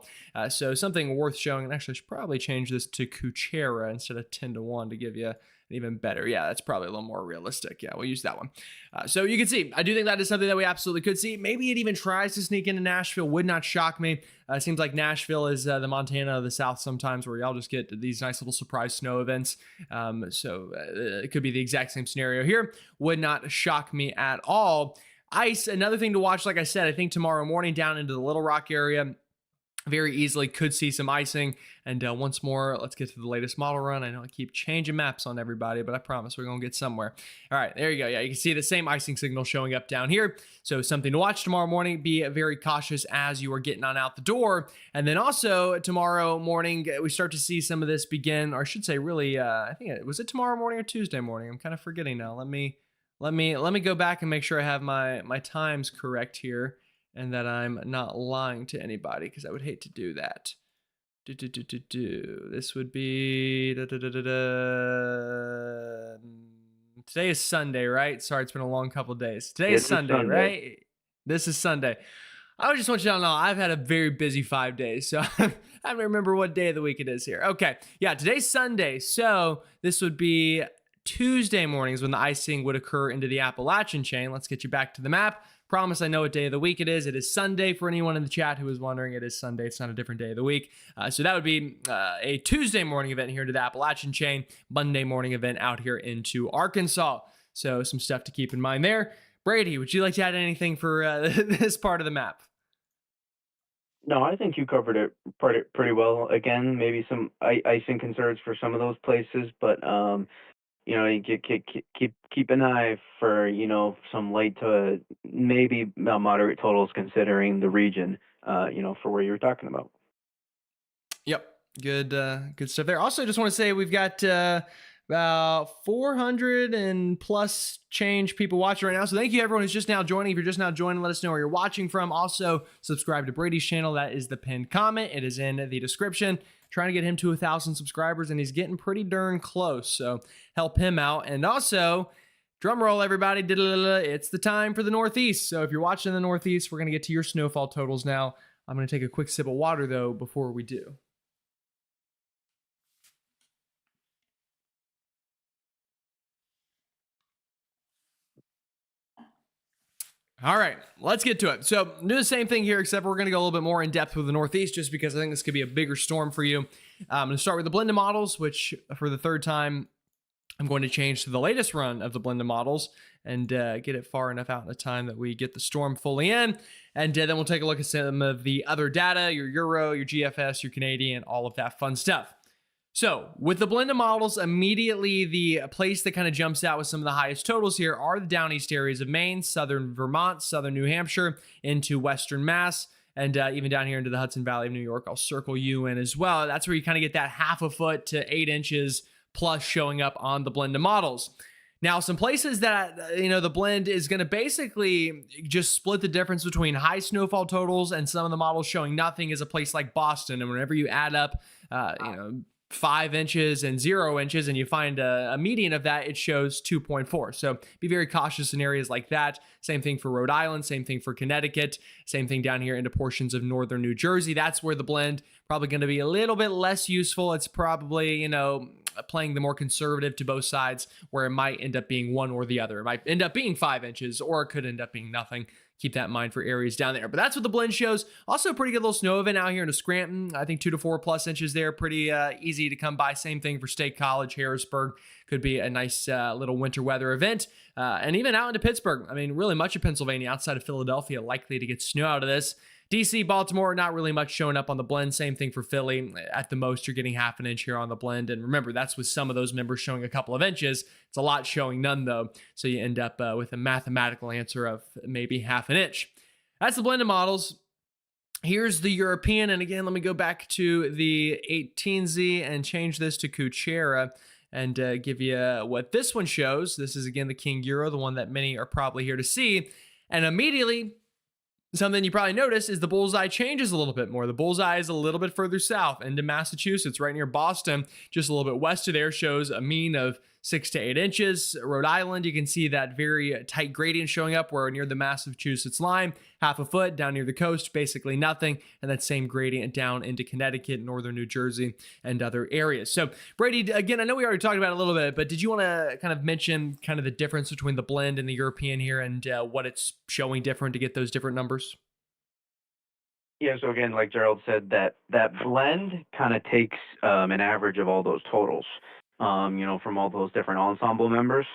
Speaker 1: So something worth showing. And actually, I should probably change this to Kuchera instead of 10 to 1 to give you even better. Yeah, that's probably a little more realistic. Yeah, we'll use that one. So you can see, I do think that is something that we absolutely could see. Maybe it even tries to sneak into Nashville. Would not shock me. Seems like Nashville is the Montana of the South sometimes, where y'all just get these nice little surprise snow events. So it could be the exact same scenario here. Would not shock me at all. Ice, another thing to watch. Like I said, I think tomorrow morning down into the Little Rock area, very easily could see some icing. And once more, let's get to the latest model run. I know I keep changing maps on everybody, but I promise we're going to get somewhere. All right, there you go. Yeah, you can see the same icing signal showing up down here. So something to watch tomorrow morning. Be very cautious as you are getting on out the door. And then also tomorrow morning, we start to see some of this begin, or I should say really, I think was it tomorrow morning or Tuesday morning? I'm kind of forgetting now. Let me go back and make sure I have my times correct here, and that I'm not lying to anybody, because I would hate to do that. This would be Today is Sunday, right? Sorry, it's been a long couple of days. Today is Sunday, right? This is Sunday. I just want you to know I've had a very busy 5 days, so I don't remember what day of the week it is here. Okay, yeah, today's Sunday, so this would be Tuesday mornings when the icing would occur into the Appalachian chain. Let's get you back to the map. Promise I know what day of the week it is. It is Sunday for anyone in the chat who is wondering. It is Sunday. It's not a different day of the week. So that would be a Tuesday morning event here into the Appalachian chain, Monday morning event out here into Arkansas. So some stuff to keep in mind there. Brady, would you like to add anything for this part of the map?
Speaker 2: No, I think you covered it pretty well. Again, maybe some icing concerns for some of those places, but you keep an eye for some light to maybe moderate totals considering the region, for where you were talking about.
Speaker 1: Yep. Good stuff there. Also, just want to say we've got about 400 and plus change people watching right now. So thank you everyone who's just now joining. If you're just now joining, let us know where you're watching from. Also, subscribe to Brady's channel. That is the pinned comment. It is in the description. Trying to get him to 1,000 subscribers, and he's getting pretty darn close. So help him out. And also, drum roll, everybody. It's the time for the Northeast. So if you're watching the Northeast, we're going to get to your snowfall totals now. I'm going to take a quick sip of water, though, before we do. All right, let's get to it. So do the same thing here, except we're going to go a little bit more in depth with the Northeast, just because I think this could be a bigger storm for you. I'm going to start with the blended models, which for the third time, I'm going to change to the latest run of the blended models and get it far enough out in the time that we get the storm fully in. And then we'll take a look at some of the other data, your Euro, your GFS, your Canadian, all of that fun stuff. So with the blended models, immediately the place that kind of jumps out with some of the highest totals here are the down east areas of Maine, southern Vermont, southern New Hampshire, into western Mass, and even down here into the Hudson Valley of New York. I'll circle you in as well. That's where you kind of get that 1/2 foot to 8 inches plus showing up on the blended models. Now, some places that, the blend is going to basically just split the difference between high snowfall totals and some of the models showing nothing is a place like Boston. And whenever you add up, 5 inches and 0 inches, and you find a median of that, it shows 2.4. So be very cautious in areas like that. Same thing for Rhode Island, same thing for Connecticut, same thing down here into portions of northern New Jersey. That's where the blend probably going to be a little bit less useful. It's probably, playing the more conservative to both sides, where it might end up being one or the other. It might end up being 5 inches, or it could end up being nothing. keep that in mind for areas down there. But that's what the blend shows. Also, a pretty good little snow event out here in Scranton. I think 2 to 4 plus inches there. Pretty easy to come by. Same thing for State College, Harrisburg. Could be a nice little winter weather event. And even out into Pittsburgh. I mean, really much of Pennsylvania outside of Philadelphia likely to get snow out of this. DC, Baltimore, not really much showing up on the blend. Same thing for Philly. At the most, you're getting half an inch here on the blend. And remember, that's with some of those members showing a couple of inches. It's a lot showing none, though. So you end up with a mathematical answer of maybe half an inch. That's the blended models. Here's the European. And again, let me go back to the 18Z and change this to Kuchera and give you what this one shows. This is, again, the King Euro, the one that many are probably here to see. And immediately, something you probably notice is the bullseye changes a little bit more. The bullseye is a little bit further south into Massachusetts, right near Boston. Just a little bit west of there shows a mean of 6 to 8 inches. Rhode Island, you can see that very tight gradient showing up where near the Massachusetts line, half a foot. Down near the coast, basically nothing. And that same gradient down into Connecticut, northern New Jersey, and other areas. So Brady, again, I know we already talked about it a little bit, but did you want to kind of mention kind of the difference between the blend and the European here and what it's showing different to get those different numbers?
Speaker 2: Yeah, so again, like Gerald said, that blend kind of takes an average of all those totals, from all those different ensemble members.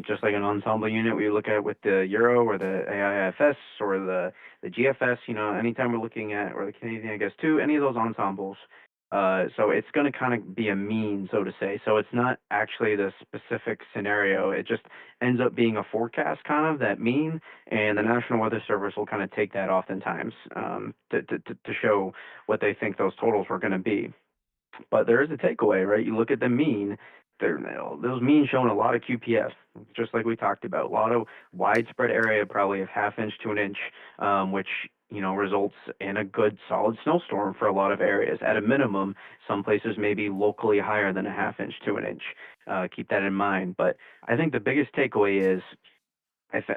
Speaker 2: Just like an ensemble unit, we look at with the Euro or the AIFS or the GFS. Anytime we're looking at, or the Canadian, I guess too, any of those ensembles. So it's going to kind of be a mean, so to say. So it's not actually the specific scenario. It just ends up being a forecast, kind of that mean, and the National Weather Service will kind of take that oftentimes to show what they think those totals were going to be. But there is a takeaway, right? You look at the mean, those means showing a lot of QPF, just like we talked about. A lot of widespread area, probably of half inch to an inch, which results in a good solid snowstorm for a lot of areas. At a minimum, some places may be locally higher than a half inch to an inch. Keep that in mind. But I think the biggest takeaway is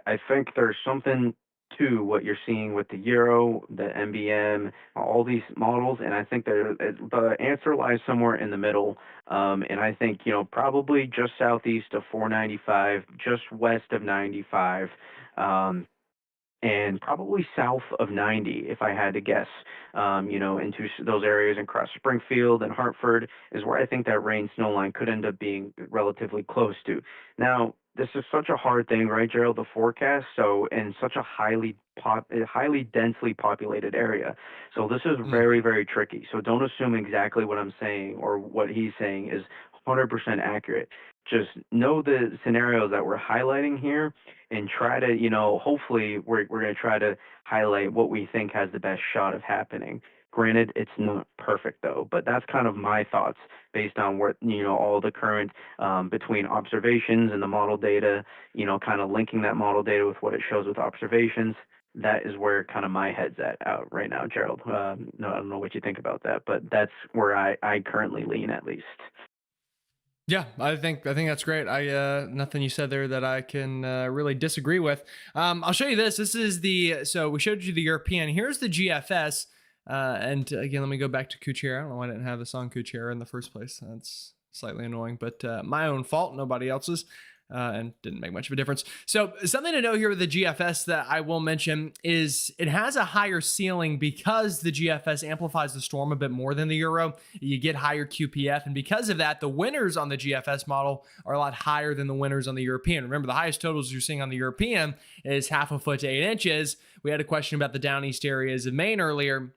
Speaker 2: I think there's something to what you're seeing with the Euro, the MBM, all these models, and I think the answer lies somewhere in the middle. And I think probably just southeast of 495, just west of 95. And probably south of 90, if I had to guess, into those areas and across Springfield and Hartford is where I think that rain snow line could end up being relatively close to. Now, this is such a hard thing, right, Gerald, the forecast. So, in such a highly densely populated area. So this is very, very tricky. So don't assume exactly what I'm saying or what he's saying is 100% accurate. Just know the scenarios that we're highlighting here and try to, hopefully we're going to try to highlight what we think has the best shot of happening. Granted, it's not perfect though, but that's kind of my thoughts based on what, all the current between observations and the model data, kind of linking that model data with what it shows with observations. That is where kind of my head's at out right now, Gerald. No, I don't know what you think about that, but that's where I currently lean at least.
Speaker 1: Yeah, I think that's great. I nothing you said there that I can really disagree with. I'll show you this. This is so we showed you the European. Here's the GFS. And again, let me go back to Kuchera. I don't know why I didn't have this on Kuchera in the first place. That's slightly annoying, but my own fault, nobody else's. And didn't make much of a difference. So something to know here with the GFS that I will mention is it has a higher ceiling because the GFS amplifies the storm a bit more than the Euro. You get higher QPF, and because of that, the winners on the GFS model are a lot higher than the winners on the European. Remember, the highest totals you're seeing on the European is half a foot to 8 inches. We had a question about the down east areas of Maine earlier.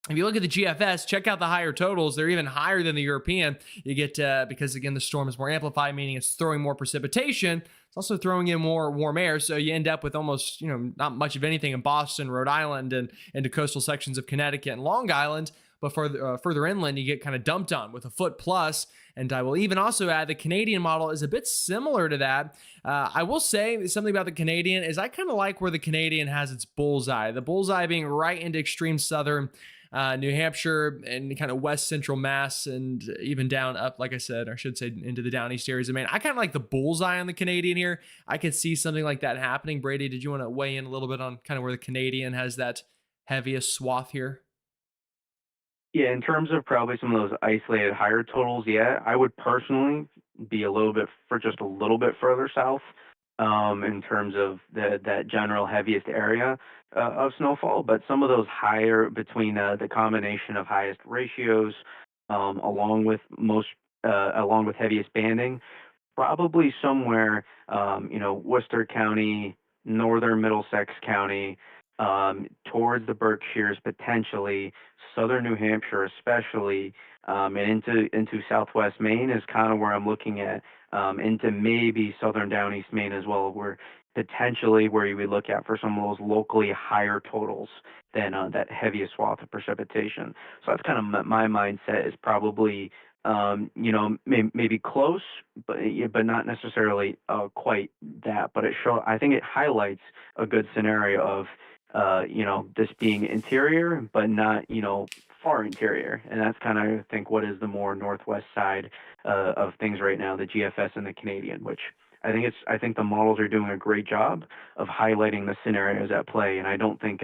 Speaker 1: If you look at the GFS, check out the higher totals. They're even higher than the European. You get, because again, the storm is more amplified, meaning it's throwing more precipitation. It's also throwing in more warm air. So you end up with almost, not much of anything in Boston, Rhode Island, and into coastal sections of Connecticut and Long Island. But further inland, you get kind of dumped on with a foot plus. And I will even also add the Canadian model is a bit similar to that. I will say something about the Canadian is I kind of like where the Canadian has its bullseye. The bullseye being right into extreme southern New Hampshire and kind of west central Mass and even down up, like I said, or I should say into the down east areas of Maine. I kind of like the bullseye on the Canadian here. I could see something like that happening. Brady, did you want to weigh in a little bit on kind of where the Canadian has that heaviest swath here?
Speaker 2: Yeah, in terms of probably some of those isolated higher totals, yeah, I would personally be just a little bit further south. in terms of that general heaviest area of snowfall, but some of those higher between the combination of highest ratios, along with heaviest banding, probably somewhere, Worcester County, northern Middlesex County, towards the Berkshires potentially, southern New Hampshire especially, and into southwest Maine is kind of where I'm looking at, into maybe southern down east Maine as well, where potentially where you would look at for some of those locally higher totals than that heaviest swath of precipitation. So that's kind of my mindset is probably maybe close, but yeah, but not necessarily quite that. But I think it highlights a good scenario of this being interior, but not far interior, and that's kind of I think what is the more northwest side of things right now, the GFS and the Canadian, which. I think the models are doing a great job of highlighting the scenarios at play, and I don't think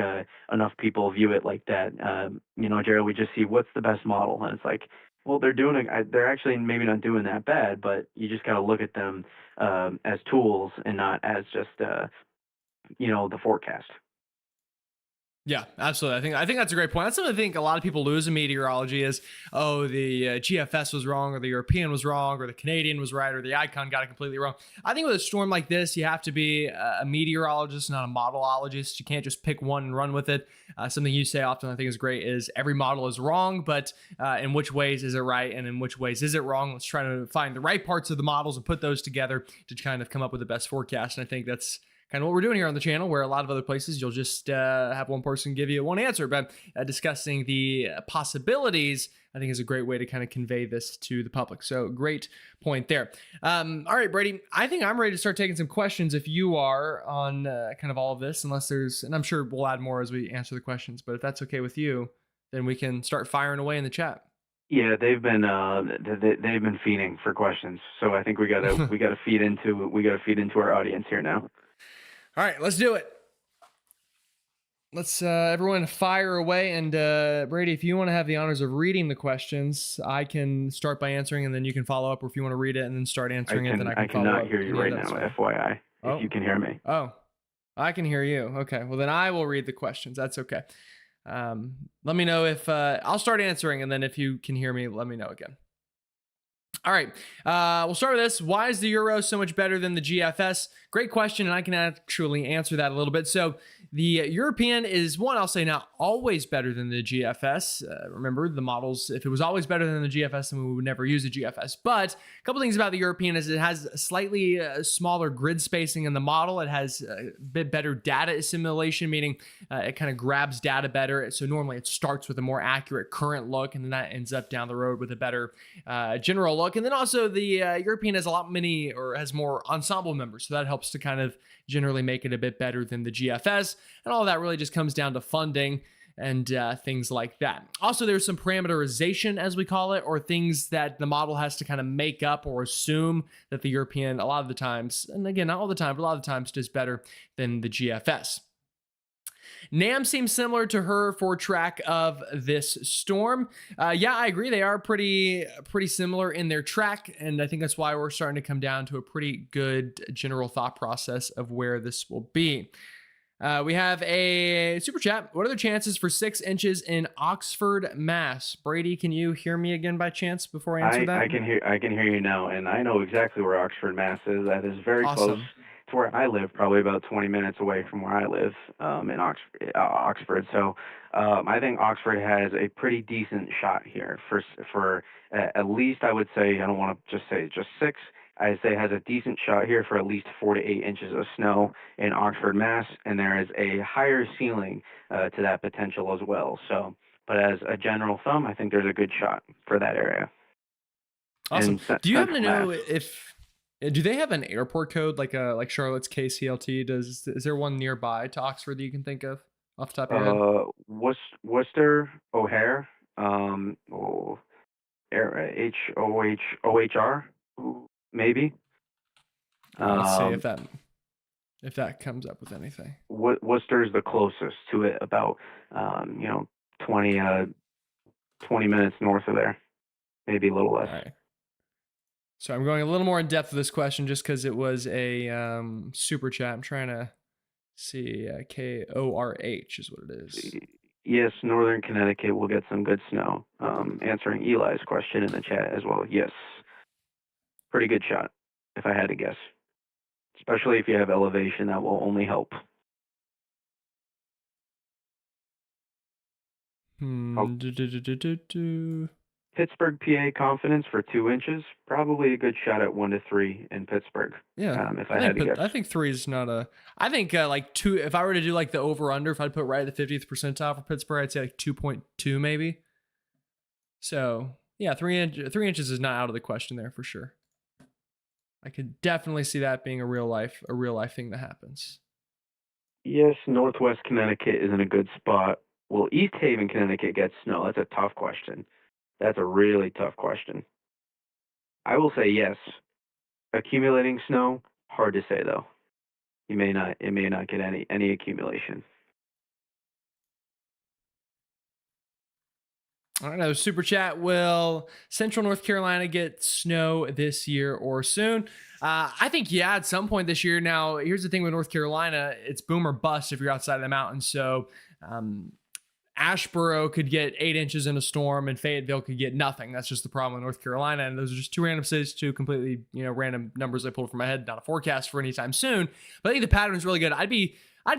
Speaker 2: enough people view it like that. Jared, we just see what's the best model, and it's like, well, they're actually maybe not doing that bad, but you just got to look at them as tools and not as just the forecast.
Speaker 1: Yeah, absolutely. I think that's a great point. That's something I think a lot of people lose in meteorology is, oh, the GFS was wrong, or the European was wrong, or the Canadian was right, or the icon got it completely wrong. I think with a storm like this, you have to be a meteorologist, not a modelologist. You can't just pick one and run with it. Something you say often, I think is great, is every model is wrong, but in which ways is it right, and in which ways is it wrong? Let's try to find the right parts of the models and put those together to kind of come up with the best forecast. And I think that's kind of what we're doing here on the channel, where a lot of other places you'll just have one person give you one answer. But discussing the possibilities, I think, is a great way to kind of convey this to the public. So great point there. All right, Brady, I think I'm ready to start taking some questions if you are on kind of all of this, unless and I'm sure we'll add more as we answer the questions, but if that's okay with you, then we can start firing away in the chat.
Speaker 2: Yeah, they've been feeding for questions, so I think we gotta feed into our audience here now.
Speaker 1: All right, let's do it. Let's everyone fire away. And Brady, if you want to have the honors of reading the questions, I can start by answering, and then you can follow up. Or if you want to read it and then start answering it, then I can follow up.
Speaker 2: I cannot hear you right now, FYI. If you can hear me.
Speaker 1: Oh, I can hear you. Okay, well then I will read the questions. That's okay. Let me know if I'll start answering, and then if you can hear me, let me know again. All right, we'll start with this. Why is the Euro so much better than the GFS? Great question, and I can actually answer that a little bit. So the European is one, I'll say, not always better than the GFS. Remember, the models, if it was always better than the GFS, then we would never use the GFS. But a couple things about the European is it has a slightly smaller grid spacing in the model. It has a bit better data assimilation, meaning it kind of grabs data better. So normally it starts with a more accurate current look, and then that ends up down the road with a better general look. And then also the European has has more ensemble members. So that helps to kind of generally make it a bit better than the GFS. And all of that really just comes down to funding and things like that. Also, there's some parameterization, as we call it, or things that the model has to kind of make up or assume that the European, a lot of the times, and again, not all the time, but a lot of the times, does better than the GFS. NAM seems similar to her for track of this storm. Yeah, I agree. They are pretty similar in their track, and I think that's why we're starting to come down to a pretty good general thought process of where this will be. We have a super chat. What are the chances for 6 inches in Oxford, Mass? Brady, can you hear me again by chance before I answer that?
Speaker 2: I can hear you now, and I know exactly where Oxford, Mass is. That is very close to where I live, probably about 20 minutes away from where I live, in Oxford. So I think Oxford has a pretty decent shot here for at least, I would say, I don't want to just say just 6. I say has a decent shot here for at least 4 to 8 inches of snow in Oxford, Mass, and there is a higher ceiling to that potential as well. So, but as a general thumb, I think there's a good shot for that area.
Speaker 1: Awesome. Do you happen to know if do they have an airport code like Charlotte's KCLT? Is there one nearby to Oxford that you can think of off the top of your
Speaker 2: head? Worcester O'Hare, HOHR, maybe.
Speaker 1: Let's see if that comes up with anything.
Speaker 2: Worcester is the closest to it, about 20 minutes north of there, maybe a little less.
Speaker 1: All right. So I'm going a little more in depth with this question just because it was a super chat. I'm trying to see. KORH is what it is.
Speaker 2: Yes, Northern Connecticut will get some good snow. Answering Eli's question in the chat as well. Yes, pretty good shot, if I had to guess. Especially if you have elevation, that will only help.
Speaker 1: Hmm.
Speaker 2: Pittsburgh, PA confidence for 2 inches. Probably a good shot at 1 to 3 in Pittsburgh.
Speaker 1: Yeah,
Speaker 2: If I had to guess.
Speaker 1: I think three is not a. I think like two. If I were to do like the over under, if I'd put right at the 50th percentile for Pittsburgh, I'd say like 2.2 maybe. So yeah, 3 inches is not out of the question there for sure. I could definitely see that being a real life thing that happens.
Speaker 2: Yes, Northwest Connecticut is in a good spot. Will East Haven, Connecticut get snow? That's a tough question. That's a really tough question. I will say yes. Accumulating snow, hard to say though. It may not get any accumulation.
Speaker 1: I don't know. Super chat. Will Central North Carolina get snow this year or soon? I think yeah, at some point this year. Now, here's the thing with North Carolina: it's boom or bust if you're outside of the mountains. So, Asheboro could get 8 inches in a storm, and Fayetteville could get nothing. That's just the problem with North Carolina. And those are just two random cities, two completely random numbers I pulled from my head. Not a forecast for anytime soon. But I think the pattern is really good. I'd be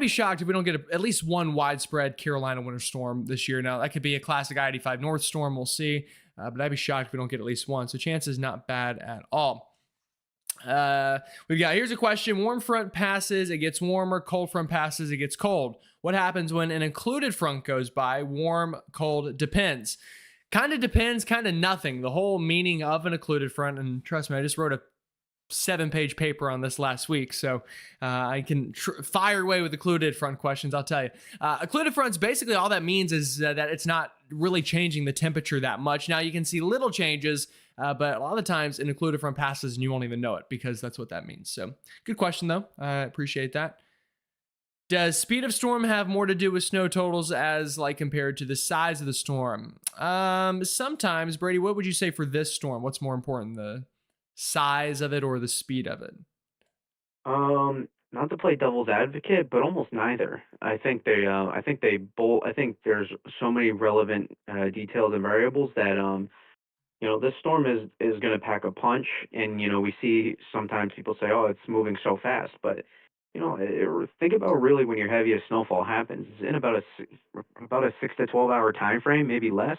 Speaker 1: shocked if we don't get at least one widespread Carolina winter storm this year. Now, that could be a classic I-85 North storm. We'll see. But I'd be shocked if we don't get at least one. So chances not bad at all. We've got, here's a question. Warm front passes, it gets warmer. Cold front passes, it gets cold. What happens when an included front goes by? Warm, cold, depends. Kind of depends, kind of nothing. The whole meaning of an included front, and trust me, I just wrote a 7-page paper on this last week, so I can fire away with occluded front questions. I'll tell you, occluded fronts, basically all that means is that it's not really changing the temperature that much. Now you can see little changes, but a lot of the times an occluded front passes and you won't even know it, because that's what that means. So good question though. I appreciate that. Does speed of storm have more to do with snow totals as like compared to the size of the storm? Sometimes. Brady, what would you say for this storm? What's more important, the size of it or the speed of it?
Speaker 2: Not to play devil's advocate, but almost neither. I think they both. I think there's so many relevant details and variables that this storm is going to pack a punch, and we see sometimes people say, "Oh, it's moving so fast," but think about really when your heaviest snowfall happens. It's in about a 6 to 12 hour time frame, maybe less.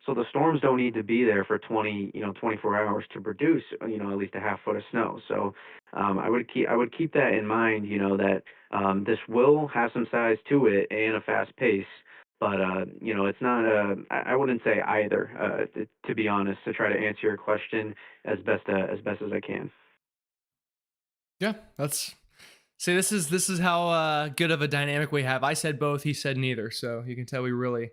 Speaker 2: So the storms don't need to be there for 24 hours to produce, at least a half foot of snow. So I would keep that in mind, that this will have some size to it and a fast pace. But it's not. I wouldn't say either. To be honest, to try to answer your question as I can.
Speaker 1: Yeah, that's. See, this is how good of a dynamic we have. I said both, he said neither. So you can tell we really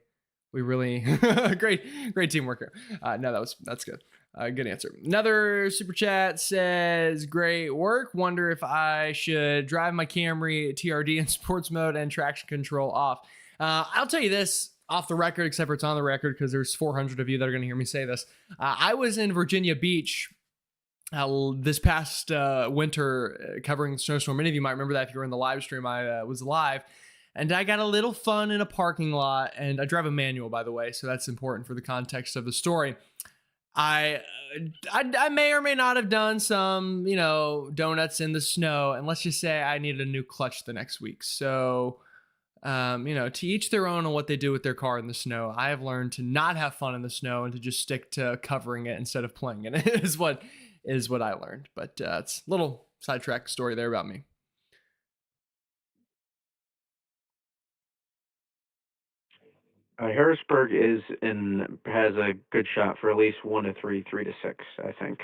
Speaker 1: great teamwork here. No, that's good. Good answer. Another super chat says, "Great work. Wonder if I should drive my Camry TRD in sports mode and traction control off." I'll tell you this off the record, except for it's on the record because there's 400 of you that are going to hear me say this. I was in Virginia Beach this past winter covering the snowstorm. Many of you might remember that if you were in the live stream. I was live, and I got a little fun in a parking lot. And I drive a manual, by the way, so that's important for the context of the story. I may or may not have done some, donuts in the snow, and let's just say I needed a new clutch the next week. So, to each their own on what they do with their car in the snow. I have learned to not have fun in the snow and to just stick to covering it instead of playing in it is what I learned. But it's a little sidetrack story there about me.
Speaker 2: Harrisburg has a good shot for at least 1 to 3, 3 to 6. I think.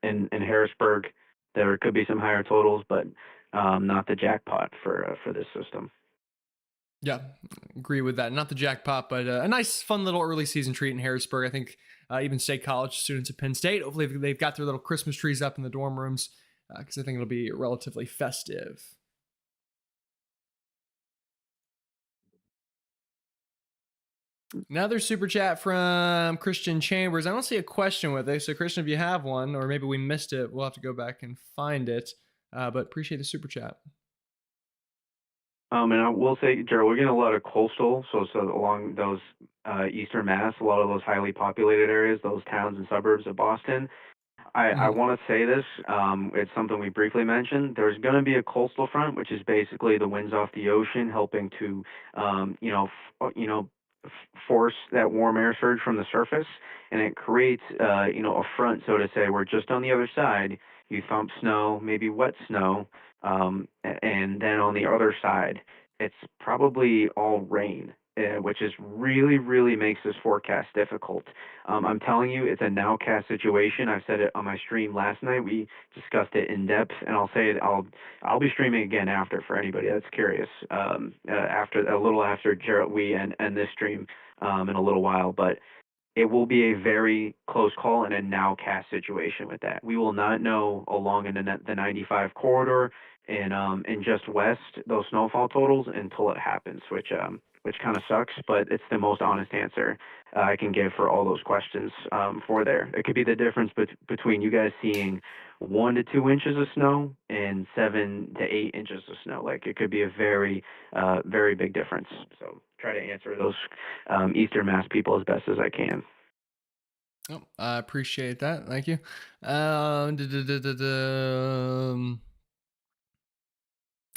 Speaker 2: In Harrisburg, there could be some higher totals, but not the jackpot for this system.
Speaker 1: Yeah, agree with that. Not the jackpot, but a nice, fun little early season treat in Harrisburg. I think even State College students at Penn State, hopefully they've got their little Christmas trees up in the dorm rooms, because I think it'll be relatively festive. Another super chat from Christian Chambers. I don't see a question with it. So, Christian, if you have one, or maybe we missed it, we'll have to go back and find it. But appreciate the super chat.
Speaker 2: And I will say, Gerald, we're getting a lot of coastal, so along those eastern Mass, a lot of those highly populated areas, those towns and suburbs of Boston. I
Speaker 1: Mhm.
Speaker 2: want to say this. It's something we briefly mentioned. There's going to be a coastal front, which is basically the winds off the ocean, helping to, force that warm air surge from the surface, and it creates, a front, so to say, where just on the other side you thump snow, maybe wet snow, and then on the other side, it's probably all rain. Which is really, really makes this forecast difficult. I'm telling you, it's a nowcast situation. I said it on my stream last night. We discussed it in depth, and I'll say it. I'll be streaming again after for anybody that's curious. After a little after Gerald, we and this stream in a little while, but it will be a very close call and a nowcast situation with that. We will not know along in the 95 corridor in just west those snowfall totals until it happens, which kind of sucks, but it's the most honest answer I can give for all those questions for there. It could be the difference between you guys seeing 1 to 2 inches of snow and 7 to 8 inches of snow. Like it could be a very, very big difference. So try to answer those Eastern Mass people as best as I can.
Speaker 1: Oh, I appreciate that. Thank you.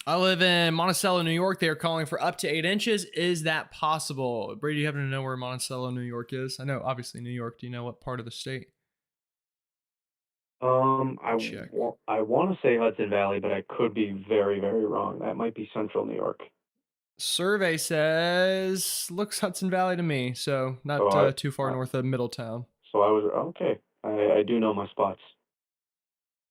Speaker 1: I live in Monticello, New York. They are calling for up to 8 inches. Is that possible? Brady, you happen to know where Monticello, New York is? I know, obviously, New York. Do you know what part of the state? Check.
Speaker 2: I want to say Hudson Valley, but I could be very, very wrong. That might be Central New York.
Speaker 1: Survey says looks Hudson Valley to me, so
Speaker 2: So
Speaker 1: not too far
Speaker 2: uh,
Speaker 1: north of Middletown.
Speaker 2: so I was okay. I do know my spots.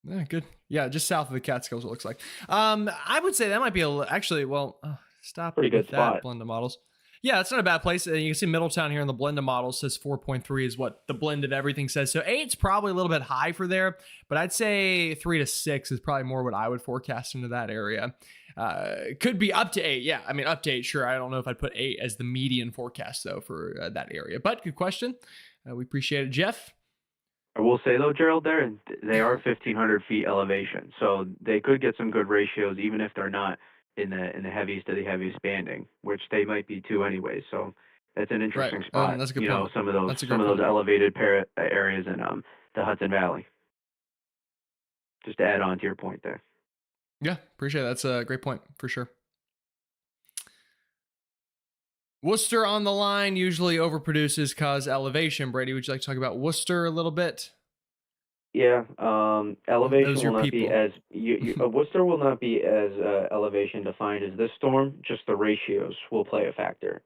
Speaker 1: Yeah, good. Yeah, just south of the Catskills, it looks like. I would say that might be actually. Well, stop
Speaker 2: Pretty good
Speaker 1: with that.
Speaker 2: spot.
Speaker 1: Blend of models. Yeah, it's not a bad place. You can see Middletown here in the blended model says 4.3 is what the blend of everything says. So eight's probably a little bit high for there, but I'd say 3 to 6 is probably more what I would forecast into that area. Could be up to 8. Yeah, I mean up to 8. Sure, I don't know if I'd put 8 as the median forecast though for that area. But good question. We appreciate it, Jeff.
Speaker 2: I will say though, Gerald, they are 1,500 feet elevation, so they could get some good ratios even if they're not in the heaviest of the heaviest banding, which they might be too anyways. So that's an
Speaker 1: Right.
Speaker 2: interesting spot.
Speaker 1: That's a good
Speaker 2: You know,
Speaker 1: point.
Speaker 2: some of those
Speaker 1: That's a
Speaker 2: some
Speaker 1: great
Speaker 2: of those
Speaker 1: point.
Speaker 2: elevated areas in the Hudson Valley. Just to add on to your point there.
Speaker 1: Yeah, appreciate it. That's a great point for sure. Worcester on the line usually overproduces cause elevation. Brady, would you like to talk about Worcester a little bit?
Speaker 2: Yeah,
Speaker 1: Those
Speaker 2: elevation
Speaker 1: are
Speaker 2: will
Speaker 1: your
Speaker 2: not be
Speaker 1: people.
Speaker 2: as Worcester will not be as elevation defined as this storm. Just the ratios will play a factor.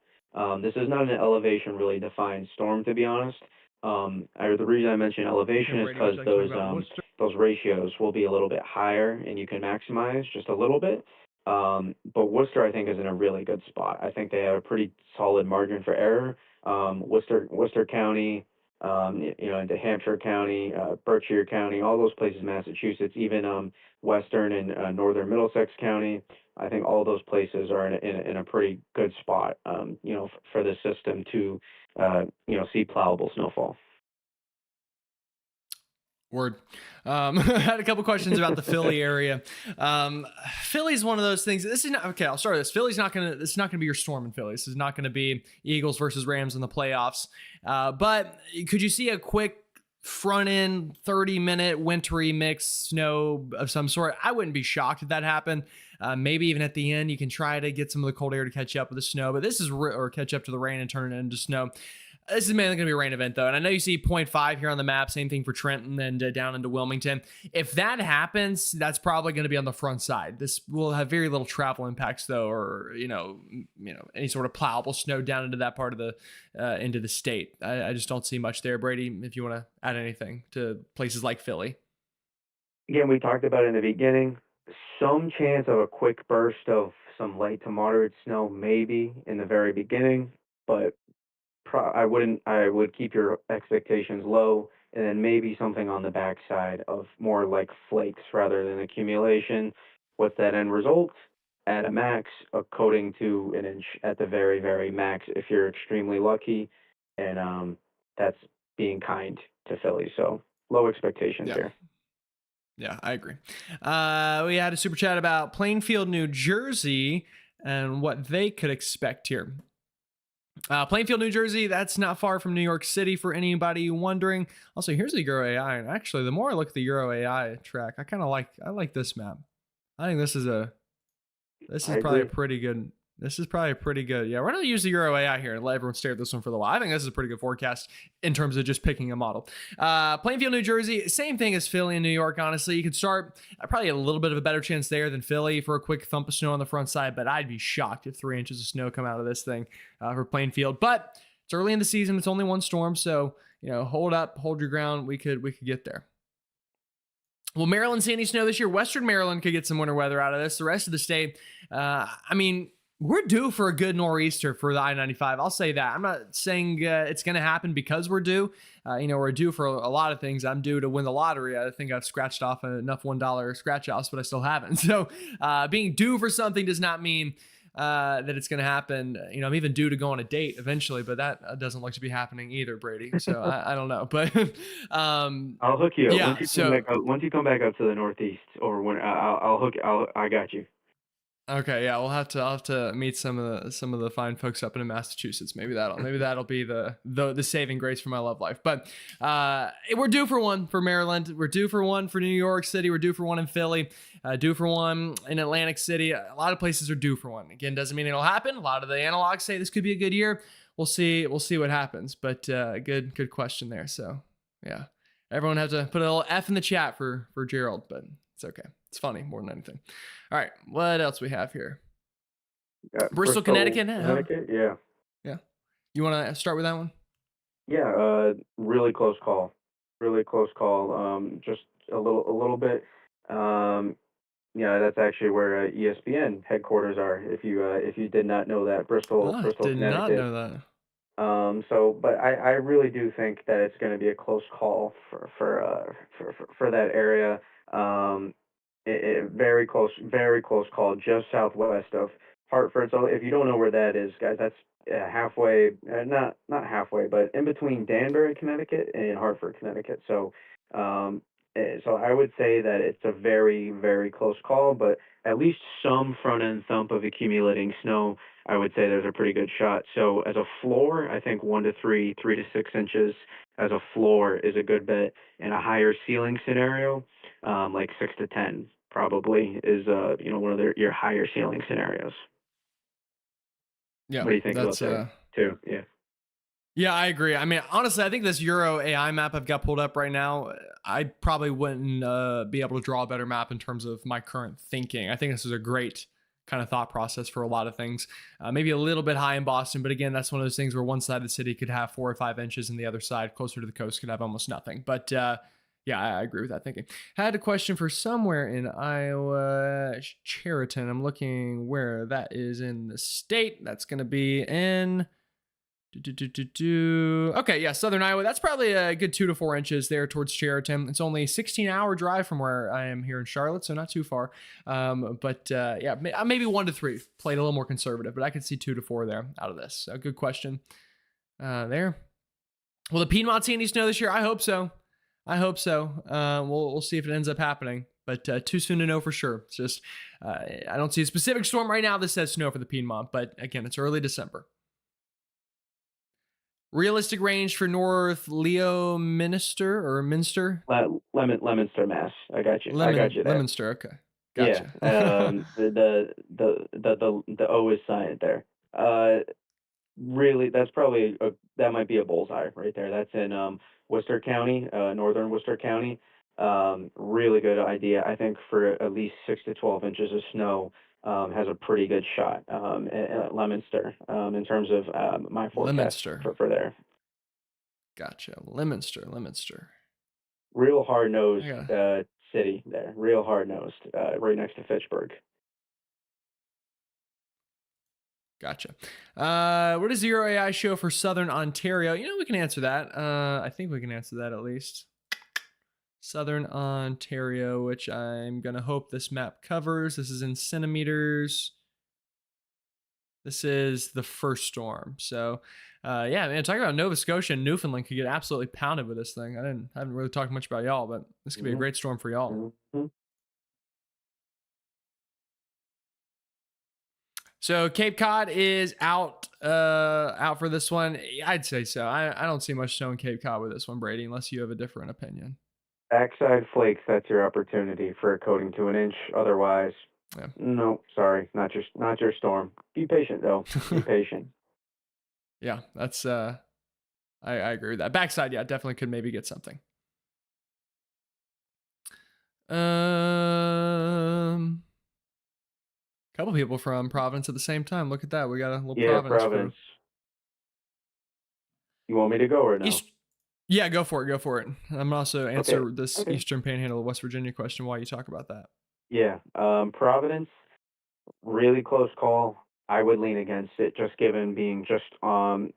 Speaker 2: This is not an elevation really defined storm, to be honest. The reason I mention
Speaker 1: Okay,
Speaker 2: elevation is
Speaker 1: Brady, would
Speaker 2: because
Speaker 1: you like to talk about Worcester?
Speaker 2: those ratios will be a little bit higher, and you can maximize just a little bit. But Worcester, I think, is in a really good spot. I think they have a pretty solid margin for error. Worcester County, into Hampshire County, Berkshire County, all those places, Massachusetts, even Western and Northern Middlesex County. I think all those places are in a pretty good spot, for the system to, see plowable snowfall.
Speaker 1: Word. I had a couple questions about the Philly area. Philly's one of those things. This is not okay. I'll start with this. Philly's not gonna. This is not gonna be your storm in Philly. This is not gonna be Eagles versus Rams in the playoffs. But could you see a quick front end 30-minute wintry mix snow of some sort? I wouldn't be shocked if that happened. Maybe even at the end, you can try to get some of the cold air to catch up with the snow. But this is or catch up to the rain and turn it into snow. This is mainly going to be a rain event, though. And I know you see 0.5 here on the map. Same thing for Trenton and down into Wilmington. If that happens, that's probably going to be on the front side. This will have very little travel impacts, though, or any sort of plowable snow down into that part of into the state. I just don't see much there, Brady. If you want to add anything to places like Philly.
Speaker 2: Again, we talked about in the beginning, some chance of a quick burst of some light to moderate snow, maybe in the very beginning, but I wouldn't. I would keep your expectations low, and then maybe something on the backside of more like flakes rather than accumulation. What's that end result? at a max, a coating to an inch at the very, very max if you're extremely lucky, and that's being kind to Philly. So low expectations
Speaker 1: Yeah.
Speaker 2: here.
Speaker 1: Yeah, I agree. We had a super chat about Plainfield, New Jersey, and what they could expect here. Plainfield, New Jersey, that's not far from New York City for anybody wondering. Also, here's the Euro AI. And actually, the more I look at the Euro AI track, I like this map. I think this
Speaker 2: I
Speaker 1: is probably a
Speaker 2: agree.
Speaker 1: pretty good. This is probably pretty good. Yeah, we're gonna use the Euro AI here and let everyone stare at this one for a while. I think this is a pretty good forecast in terms of just picking a model. Plainfield, New Jersey, same thing as Philly and New York. Honestly, you could start probably a little bit of a better chance there than Philly for a quick thump of snow on the front side. But I'd be shocked if 3 inches of snow come out of this thing for Plainfield. But it's early in the season. It's only one storm, so hold up, hold your ground. We could get there. Will Maryland see any snow this year? Western Maryland could get some winter weather out of this. The rest of the state, I mean, we're due for a good nor'easter for the I-95. I'll say that. I'm not saying it's going to happen because we're due. We're due for a lot of things. I'm due to win the lottery. I think I've scratched off enough $1 scratch offs, but I still haven't. So being due for something does not mean that it's going to happen. I'm even due to go on a date eventually, but that doesn't look to be happening either, Brady. So I don't know. But
Speaker 2: I'll hook you up
Speaker 1: yeah, so
Speaker 2: once you come back up to the Northeast, or when I'll hook. I got you.
Speaker 1: okay, yeah, I'll have to meet some of the fine folks up in Massachusetts. Maybe that'll be the saving grace for my love life. But we're due for one for Maryland. We're due for one for New York City. We're due for one in Philly. Due for one in Atlantic City. A lot of places are due for one. Again, doesn't mean it'll happen. A lot of the analogs say this could be a good year. We'll see. We'll see what happens. But good question there. So yeah, everyone have to put a little F in the chat for Gerald, but it's okay. It's funny more than anything. All right, what else we have here? Bristol,
Speaker 2: Bristol,
Speaker 1: Connecticut.
Speaker 2: Connecticut. Yeah,
Speaker 1: Yeah. You want to start with that one?
Speaker 2: yeah. Really close call. Really close call. Just a little bit. Um, yeah, that's actually where ESPN headquarters are. If you did not know that,
Speaker 1: Oh,
Speaker 2: Bristol,
Speaker 1: did not
Speaker 2: Connecticut.
Speaker 1: know that.
Speaker 2: But I really do think that it's going to be a close call for that area. Um, very close call, just southwest of Hartford. So if you don't know where that is, guys, that's halfway, not halfway, but in between Danbury, Connecticut, and Hartford, Connecticut. So I would say that it's a very, very close call, but at least some front end thump of accumulating snow, I would say there's a pretty good shot. So as a floor, I think 1 to 3, 3 to 6 inches as a floor is a good bet. In a higher ceiling scenario, like 6 to 10 probably is one of your higher ceiling scenarios.
Speaker 1: Yeah,
Speaker 2: What do you think about
Speaker 1: that's
Speaker 2: that too? Yeah.
Speaker 1: yeah, I agree. I mean, honestly, I think this Euro AI map I've got pulled up right now, I probably wouldn't be able to draw a better map in terms of my current thinking. I think this is a great kind of thought process for a lot of things. Maybe a little bit high in Boston, but again, that's one of those things where one side of the city could have 4 or 5 inches, and the other side, closer to the coast, could have almost nothing. But yeah, I agree with that thinking. Had a question for somewhere in Iowa, Chariton. I'm looking where that is in the state. That's going to be in. Okay, yeah, Southern Iowa. That's probably a good 2 to 4 inches there towards Chariton. It's only a 16-hour drive from where I am here in Charlotte, so not too far. But yeah, maybe 1 to 3. Played a little more conservative, but I could see 2 to 4 there out of this. So good question there. Will the Piedmont see any snow this year? I hope so. I hope so. We'll see if it ends up happening, but too soon to know for sure. It's just I don't see a specific storm right now that says snow for the Piedmont, but again, it's early December. Realistic range for North Leo Minster or Minster?
Speaker 2: Leominster, Mass. I got you there.
Speaker 1: Leominster. Okay.
Speaker 2: Yeah.
Speaker 1: Gotcha.
Speaker 2: The O is silent there. Really, that might be a bullseye right there. That's in Worcester County, northern Worcester County. Really good idea. I think for at least 6 to 12 inches of snow, has a pretty good shot at Leominster, in terms of my forecast
Speaker 1: Leominster.
Speaker 2: for there.
Speaker 1: Gotcha. Leominster.
Speaker 2: Real hard nosed
Speaker 1: I got
Speaker 2: city there. Real hard nosed, right next to Fitchburg.
Speaker 1: Gotcha. What does Zero AI show for Southern Ontario? We can answer that. I think we can answer that at least. Southern Ontario, which I'm going to hope this map covers. This is in centimeters. This is the first storm. So, yeah, man, talking about Nova Scotia and Newfoundland could get absolutely pounded with this thing. I haven't really talked much about y'all, but this could be a
Speaker 2: Hmm.
Speaker 1: great storm for y'all.
Speaker 2: Hmm.
Speaker 1: So Cape Cod is out for this one. I'd say so. I don't see much snow in Cape Cod with this one, Brady, unless you have a different opinion.
Speaker 2: Backside flakes, that's your opportunity for a coating to an inch. Otherwise,
Speaker 1: Yeah.
Speaker 2: no, sorry, not your storm. Be patient though. Be patient.
Speaker 1: Yeah, that's I agree with that. Backside, yeah, definitely could maybe get something. Couple people from Providence at the same time. Look at that. We got a little
Speaker 2: Yeah,
Speaker 1: Providence
Speaker 2: Providence.
Speaker 1: crew.
Speaker 2: You want me to go or no?
Speaker 1: East Yeah, go for it. Go for it. I'm gonna also
Speaker 2: Okay.
Speaker 1: answer this
Speaker 2: Okay.
Speaker 1: Eastern Panhandle of West Virginia question while you talk about that.
Speaker 2: Yeah. Providence. Really close call. I would lean against it, just given being just how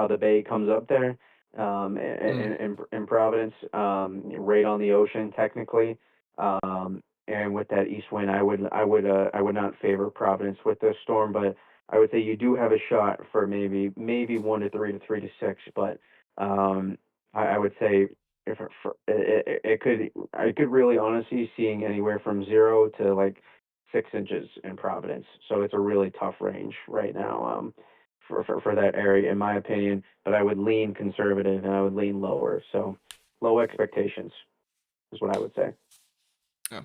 Speaker 2: the bay comes up there,
Speaker 1: Mm.
Speaker 2: in Providence, right on the ocean technically, and with that east wind, I would not favor Providence with this storm, but I would say you do have a shot for maybe 1 to 3 to 6, but I would say if it could I could really honestly seeing anywhere from 0 to like 6 inches in Providence. So it's a really tough range right now, for that area, in my opinion. But I would lean conservative and I would lean lower. So low expectations is what I would say.
Speaker 1: Yeah.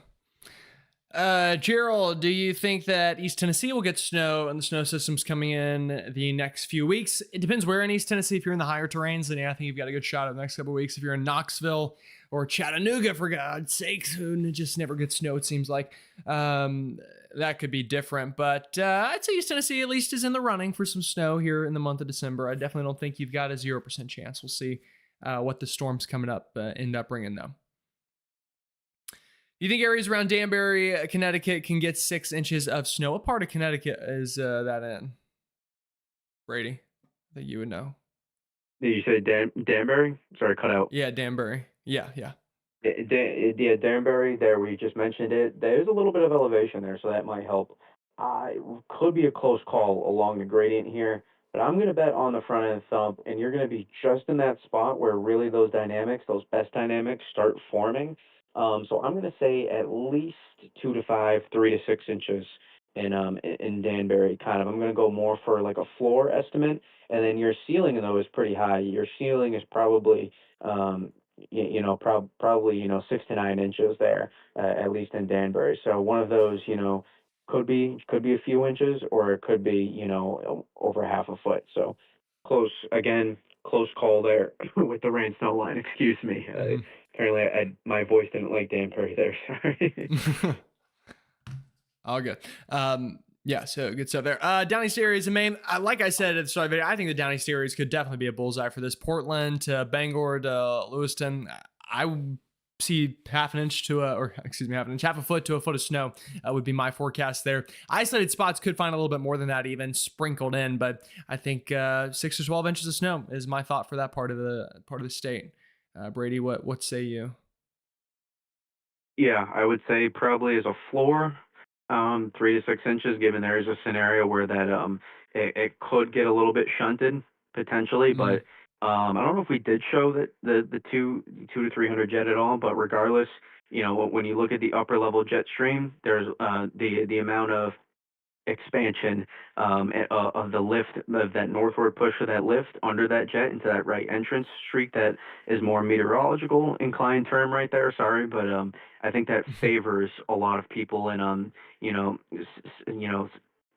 Speaker 1: Gerald, do you think that East Tennessee will get snow and the snow system's coming in the next few weeks? It depends where in East Tennessee. If you're in the higher terrains, then yeah, I think you've got a good shot of the next couple of weeks. If you're in Knoxville or Chattanooga, for God's sakes, who just never gets snow, it seems like, that could be different. But I'd say East Tennessee at least is in the running for some snow here in the month of December. I definitely don't think you've got a 0% chance. We'll see what the storms coming up end up bringing, though. You think areas around Danbury, Connecticut can get 6 inches of snow? What part of Connecticut is that in? Brady, that you would know.
Speaker 2: Did you say Danbury? Sorry, cut out.
Speaker 1: Yeah, Danbury. Yeah, yeah.
Speaker 2: Yeah, Danbury, there we just mentioned it. There's a little bit of elevation there, so that might help. It could be a close call along the gradient here, but I'm going to bet on the front end thump, and you're going to be just in that spot where really those dynamics, those best dynamics, start forming. So I'm going to say at least 2 to 5, 3 to 6 inches in Danbury. Kind of, I'm going to go more for like a floor estimate, and then your ceiling though is pretty high. Your ceiling is probably probably 6 to 9 inches there, at least in Danbury. So one of those, could be a few inches, or it could be over half a foot. So close again, close call there with the rain snow line. Excuse me. Apparently, my voice didn't like Danbury there. Sorry.
Speaker 1: All good. Yeah, so good stuff there. Down East areas in Maine, like I said at the start of the video, I think the Down East areas could definitely be a bullseye for this. Portland to Bangor to Lewiston, I see half an inch to half a foot to a foot of snow would be my forecast there. Isolated spots could find a little bit more than that, even sprinkled in, but I think 6 to 12 inches of snow is my thought for that part of the state. Brady, what say you?
Speaker 2: Yeah, I would say probably as a floor, 3 to 6 inches, given there is a scenario where that it could get a little bit shunted potentially,
Speaker 1: Mm,
Speaker 2: but I don't know if we did show that the two to 300 jet at all, but regardless, when you look at the upper level jet stream, there's the amount of expansion, of the lift, of that northward push of that lift under that jet into that right entrance streak. That is more meteorological inclined term right there. Sorry, but I think that favors a lot of people in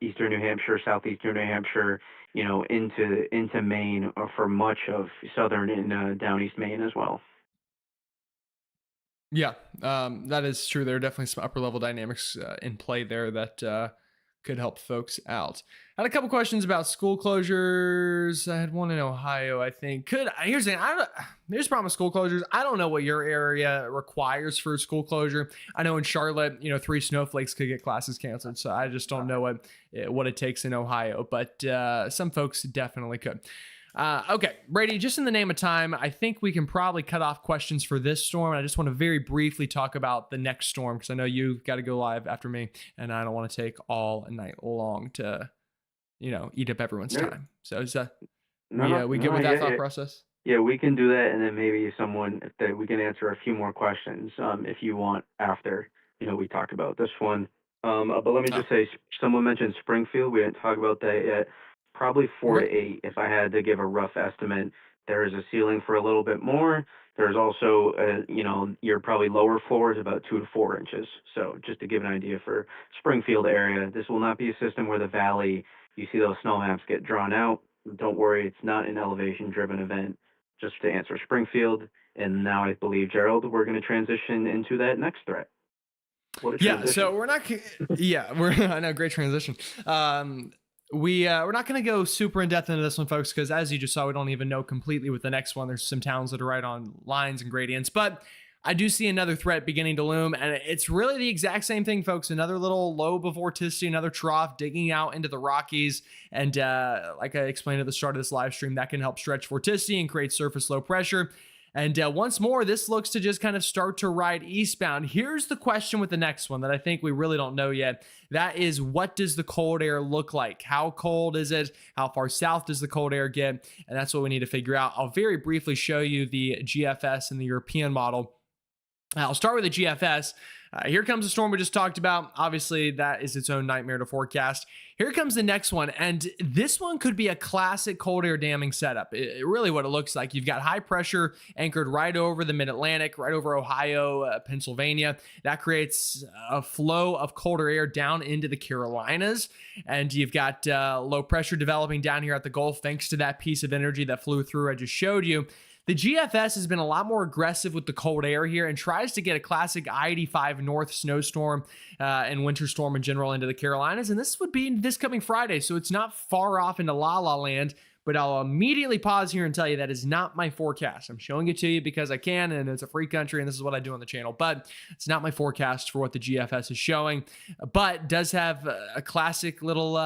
Speaker 2: eastern New Hampshire, southeastern New Hampshire, into Maine, for much of southern and down east Maine as well.
Speaker 1: Yeah, that is true. There are definitely some upper level dynamics in play there that could help folks out. I had a couple questions about school closures. I had one in Ohio, I think. Here's the thing. There's a problem with school closures. I don't know what your area requires for a school closure. I know in Charlotte, 3 snowflakes could get classes canceled. So I just don't know what it takes in Ohio, but some folks definitely could. Okay, Brady, just in the name of time, I think we can probably cut off questions for this storm. I just want to very briefly talk about the next storm because I know you've got to go live after me, and I don't want to take all night long to, eat up everyone's
Speaker 2: No,
Speaker 1: time. So is
Speaker 2: no,
Speaker 1: we
Speaker 2: no,
Speaker 1: uh, we good
Speaker 2: no,
Speaker 1: with that
Speaker 2: yeah,
Speaker 1: thought
Speaker 2: yeah.
Speaker 1: process?
Speaker 2: Yeah, we can do that, and then maybe if that we can answer a few more questions, if you want after, we talk about this one. But let me
Speaker 1: Oh,
Speaker 2: just say, someone mentioned Springfield. We didn't talk about that yet. Probably four to
Speaker 1: okay.
Speaker 2: eight, if I had to give a rough estimate. There is a ceiling for a little bit more. There's also, your probably lower floor is about 2 to 4 inches. So just to give an idea for Springfield area, this will not be a system where the valley, you see those snow maps get drawn out. Don't worry, it's not an elevation driven event. Just to answer Springfield. And now I believe, Gerald, we're going to transition into that next threat. What a
Speaker 1: Yeah,
Speaker 2: transition.
Speaker 1: so we're not. Yeah, we're. I know, great transition. Um, we're not going to go super in depth into this one, folks, because as you just saw, we don't even know completely with the next one. There's some towns that are right on lines and gradients, but I do see another threat beginning to loom, and it's really the exact same thing, folks. Another little low of vorticity, another trough digging out into the Rockies, and like I explained at the start of this live stream, that can help stretch vorticity and create surface low pressure. And once more, this looks to just kind of start to ride eastbound. Here's the question with the next one that I think we really don't know yet. That is, what does the cold air look like? How cold is it? How far south does the cold air get? And that's what we need to figure out. I'll very briefly show you the GFS and the European model. I'll start with the GFS. Here comes the storm we just talked about. Obviously, that is its own nightmare to forecast. Here comes the next one, and this one could be a classic cold air damming setup. Really what it looks like. You've got high pressure anchored right over the mid-Atlantic, right over Ohio, Pennsylvania. That creates a flow of colder air down into the Carolinas, and you've got low pressure developing down here at the Gulf thanks to that piece of energy that flew through I just showed you. The GFS has been a lot more aggressive with the cold air here and tries to get a classic I-85 North snowstorm and winter storm in general into the Carolinas. And this would be this coming Friday, so it's not far off into La La Land. But I'll immediately pause here and tell you that is not my forecast. I'm showing it to you because I can, and it's a free country, and this is what I do on the channel. But it's not my forecast for what the GFS is showing. But does have a classic little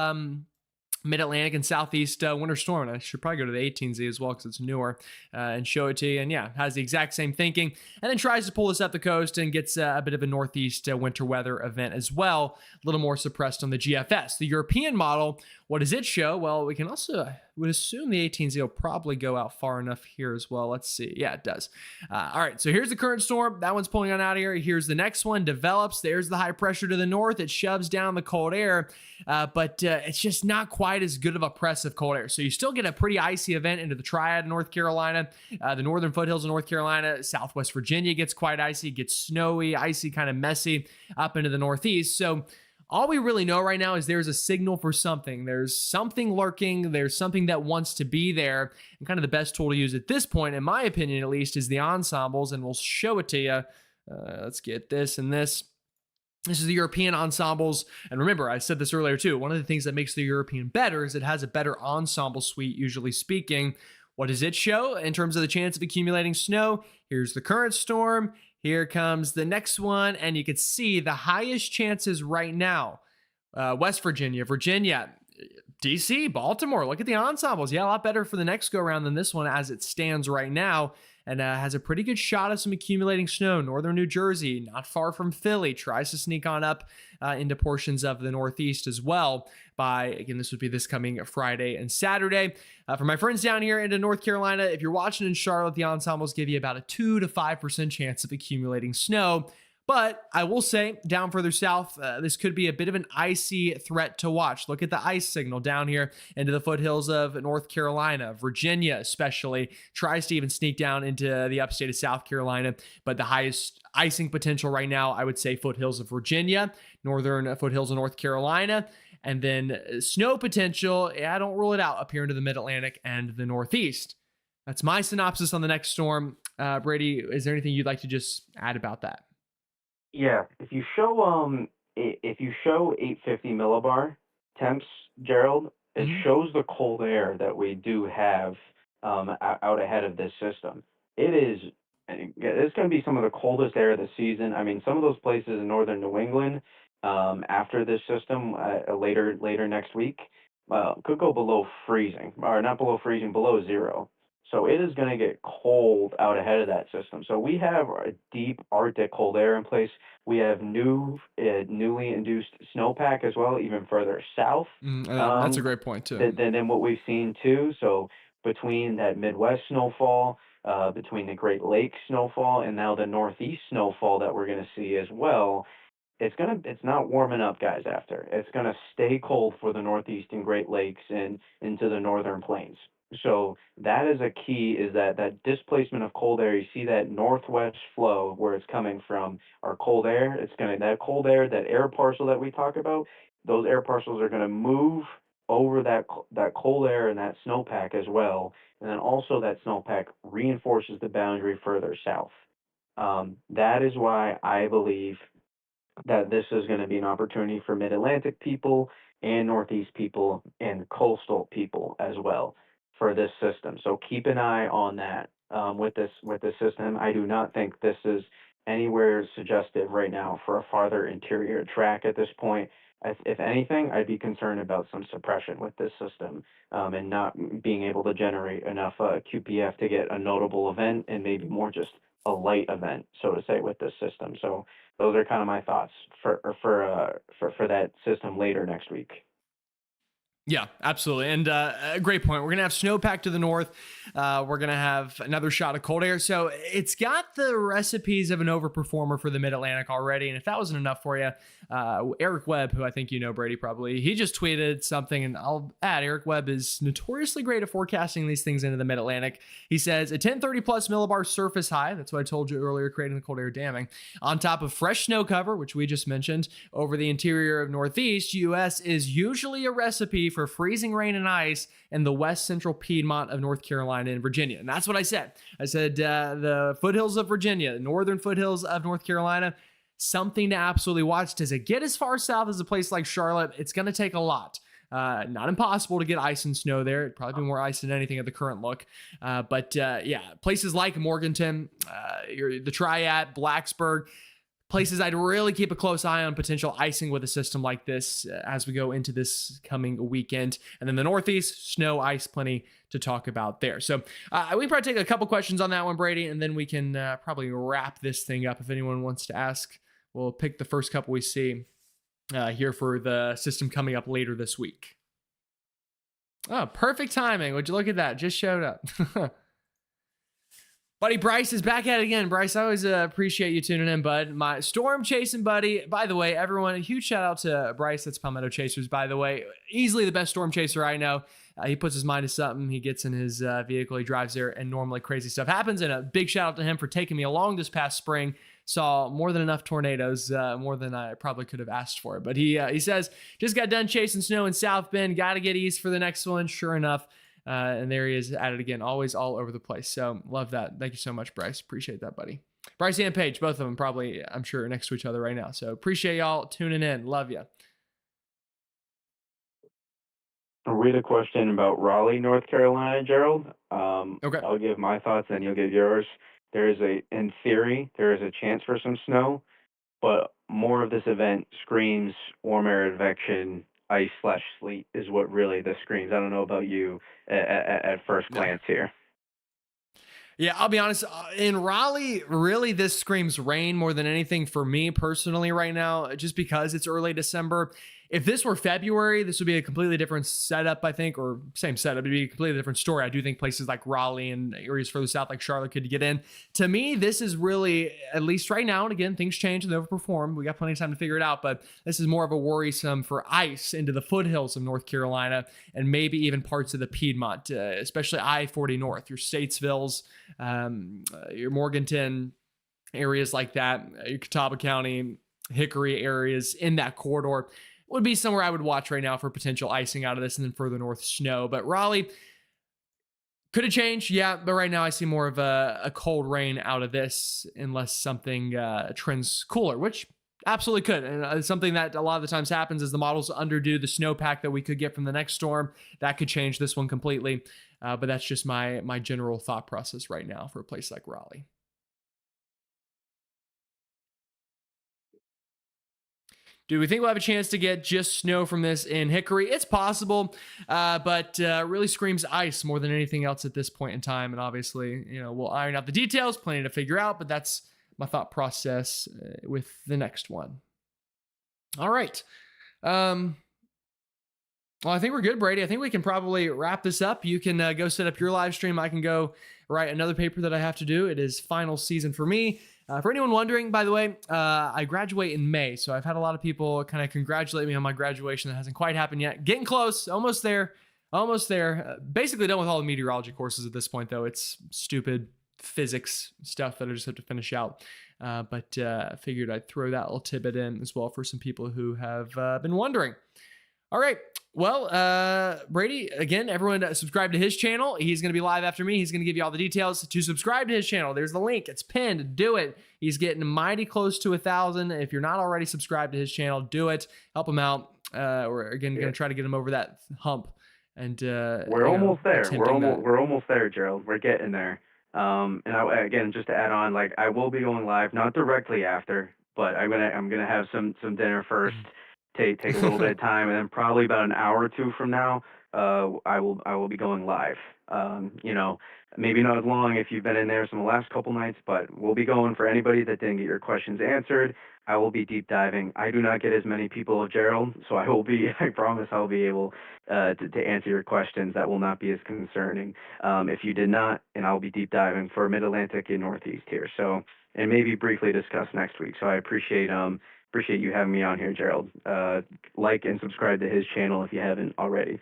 Speaker 1: mid-Atlantic and southeast winter storm. And I should probably go to the 18Z as well because it's newer and show it to you. And yeah, has the exact same thinking. And then tries to pull this up the coast and gets a bit of a northeast winter weather event as well. A little more suppressed on the GFS. The European model, what does it show? Well, we can also would assume the 18Z will probably go out far enough here as well. Let's see. Yeah, it does. All right, so here's the current storm. That one's pulling on out of here. Here's the next one. Develops. There's the high pressure to the north. It shoves down the cold air, but it's just not quite as good of a press of cold air. So you still get a pretty icy event into the Triad in North Carolina, the northern foothills of North Carolina. Southwest Virginia gets quite icy, gets snowy, icy, kind of messy up into the northeast. So all we really know right now is there's a signal for something. There's something lurking. There's something that wants to be there. And kind of the best tool to use at this point, in my opinion at least, is the ensembles. And we'll show it to you. Let's get this and this. This is the European ensembles. And remember, I said this earlier too. One of the things that makes the European better is it has a better ensemble suite, usually speaking. What does it show in terms of the chance of accumulating snow? Here's the current storm. Here comes the next one, and you can see the highest chances right now. West Virginia, DC, Baltimore. Look at the ensembles. Yeah, a lot better for the next go around than this one as it stands right now. And has a pretty good shot of some accumulating snow. Northern New Jersey, not far from Philly, tries to sneak on up into portions of the Northeast as well. Again, this would be this coming Friday and Saturday. For my friends down here into North Carolina, if you're watching in Charlotte, the ensembles give you about a 2 to 5% chance of accumulating snow. But I will say, down further south, this could be a bit of an icy threat to watch. Look at the ice signal down here into the foothills of North Carolina. Virginia especially tries to even sneak down into the upstate of South Carolina. But the highest icing potential right now, I would say foothills of Virginia, northern foothills of North Carolina. And then snow potential, I don't rule it out up here into the mid-Atlantic and the Northeast. That's my synopsis on the next storm. Brady, is there anything you'd like to just add about that?
Speaker 2: Yeah, if you show 850 millibar temps, Gerald, it
Speaker 1: Mhm.
Speaker 2: shows the cold air that we do have out ahead of this system. It is, it's going to be some of the coldest air of the season. I mean, some of those places in northern New England, after this system, later next week, could go below freezing, or not below freezing, below zero. So it is going to get cold out ahead of that system. So we have a deep Arctic cold air in place. We have newly induced snowpack as well, even further south
Speaker 1: That's a
Speaker 2: um,
Speaker 1: great point too.
Speaker 2: than what we've seen too. So between that Midwest snowfall, between the Great Lakes snowfall, and now the Northeast snowfall that we're going to see as well, it's not warming up, guys, after. It's gonna stay cold for the Northeast and Great Lakes and into the northern plains. So that is a key, is that displacement of cold air. You see that northwest flow where it's coming from, our cold air. It's gonna, that cold air, that air parcel that we talk about, those air parcels are gonna move over that cold air and that snowpack as well. And then also that snowpack reinforces the boundary further south. That is why I believe that this is going to be an opportunity for mid-Atlantic people and Northeast people and coastal people as well for this system. So keep an eye on that with this system. I do not think this is anywhere suggestive right now for a farther interior track at this point. If anything, I'd be concerned about some suppression with this system and not being able to generate enough QPF to get a notable event and maybe more just a light event, so to say, with this system. So those are kind of my thoughts for that system later next week.
Speaker 1: Yeah, absolutely. And a great point. We're going to have snowpack to the north. We're going to have another shot of cold air. So it's got the recipes of an overperformer for the mid Atlantic already. And if that wasn't enough for you, Eric Webb, who I think you know, Brady, probably, he just tweeted something. And I'll add, Eric Webb is notoriously great at forecasting these things into the mid Atlantic. He says a 1030 plus millibar surface high. That's what I told you earlier, creating the cold air damming. On top of fresh snow cover, which we just mentioned, over the interior of Northeast US is usually a recipe for freezing rain and ice in the west central Piedmont of North Carolina and Virginia. And that's what I said. I said the foothills of Virginia, the northern foothills of North Carolina, something to absolutely watch. Does it get as far south as a place like Charlotte? It's going to take a lot. Not impossible to get ice and snow there. It'd probably be more ice than anything at the current look. But yeah, places like Morganton, the Triad, Blacksburg, places I'd really keep a close eye on potential icing with a system like this as we go into this coming weekend. And then the Northeast, snow, ice, plenty to talk about there. So we can probably take a couple questions on that one, Brady, and then we can probably wrap this thing up. If anyone wants to ask, we'll pick the first couple we see here for the system coming up later this week. Oh, perfect timing. Would you look at that? Just showed up. Buddy Bryce is back at it again. Bryce, I always appreciate you tuning in, bud. My storm chasing buddy. By the way, everyone, a huge shout out to Bryce. That's Palmetto Chasers, by the way. Easily the best storm chaser I know. He puts his mind to something. He gets in his vehicle. He drives there, and normally crazy stuff happens. And a big shout out to him for taking me along this past spring. Saw more than enough tornadoes, more than I probably could have asked for. But he says, just got done chasing snow in South Bend. Got to get east for the next one. Sure enough. And there he is at it again, always all over the place. So love that. Thank you so much, Bryce. Appreciate that, buddy. Bryce and Paige, both of them probably, I'm sure, next to each other right now. So appreciate y'all tuning in. Love you.
Speaker 2: I'll read a question about Raleigh, North Carolina, Gerald.
Speaker 1: Okay.
Speaker 2: I'll give my thoughts, and you'll give yours. In theory, there is a chance for some snow, but more of this event screams warm air advection, ice/sleet is what really this screams. I don't know about you at first glance here.
Speaker 1: Yeah, I'll be honest. In Raleigh, really, this screams rain more than anything for me personally right now, just because it's early December. If this were February, this would be a completely different setup, I think, or same setup. It'd be a completely different story. I do think places like Raleigh and areas further south like Charlotte could get in. To me, this is really, at least right now, and again, things change and they overperform. We got plenty of time to figure it out, but this is more of a worrisome for ice into the foothills of North Carolina and maybe even parts of the Piedmont, especially I-40 North, your Statesvilles, your Morganton, areas like that, your Catawba County, Hickory areas in that corridor would be somewhere I would watch right now for potential icing out of this, and then further north snow. But Raleigh could have changed, yeah, but right now I see more of a cold rain out of this unless something trends cooler, which absolutely could. And something that a lot of the times happens is the models underdo the snowpack that we could get from the next storm. That could change this one completely. But that's just my general thought process right now for a place like Raleigh. Do we think we'll have a chance to get just snow from this in Hickory? It's possible, but really screams ice more than anything else at this point in time. And obviously, we'll iron out the details, plenty to figure out, but that's my thought process with the next one. All right. Well, I think we're good, Brady. I think we can probably wrap this up. You can go set up your live stream. I can go write another paper that I have to do. It is final season for me. For anyone wondering, by the way, I graduate in May. So I've had a lot of people kind of congratulate me on my graduation. That hasn't quite happened yet. Getting close. Almost there. Almost there. Basically done with all the meteorology courses at this point, though. It's stupid physics stuff that I just have to finish out. But figured I'd throw that little tidbit in as well for some people who have been wondering. All right. Well, Brady, again, everyone subscribe to his channel. He's going to be live after me. He's going to give you all the details to subscribe to his channel. There's the link. It's pinned. Do it. He's getting mighty close to 1,000. If you're not already subscribed to his channel, do it. Help him out. We're again going to try to get him over that hump. And
Speaker 2: we're almost there. We're almost there, Gerald. We're getting there. Again, just to add on, like I will be going live, not directly after, but I'm gonna have some dinner first. Take a little bit of time, and then probably about an hour or two from now, I will be going live. Maybe not as long if you've been in there some of the last couple nights, but we'll be going for anybody that didn't get your questions answered. I will be deep diving. I do not get as many people as Gerald, so I promise I'll be able to answer your questions. That will not be as concerning. If you did not, and I'll be deep diving for Mid-Atlantic and Northeast here. So, and maybe briefly discuss next week. So I appreciate you having me on here, Gerald. Like and subscribe to his channel if you haven't already.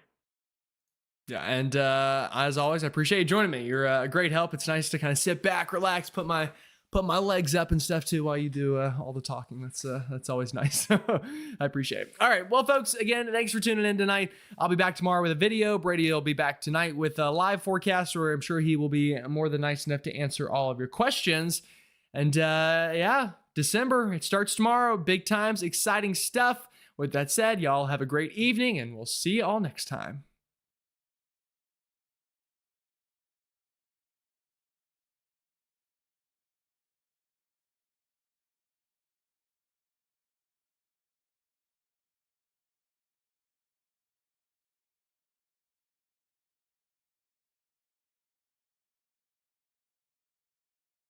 Speaker 1: Yeah, and as always, I appreciate you joining me. You're a great help. It's nice to kind of sit back, relax, put my legs up and stuff too while you do all the talking. That's always nice. I appreciate it. All right, well, folks, again, thanks for tuning in tonight. I'll be back tomorrow with a video. Brady will be back tonight with a live forecast, where I'm sure he will be more than nice enough to answer all of your questions. And December, it starts tomorrow. Big times, exciting stuff. With that said, y'all have a great evening, and we'll see you all next time.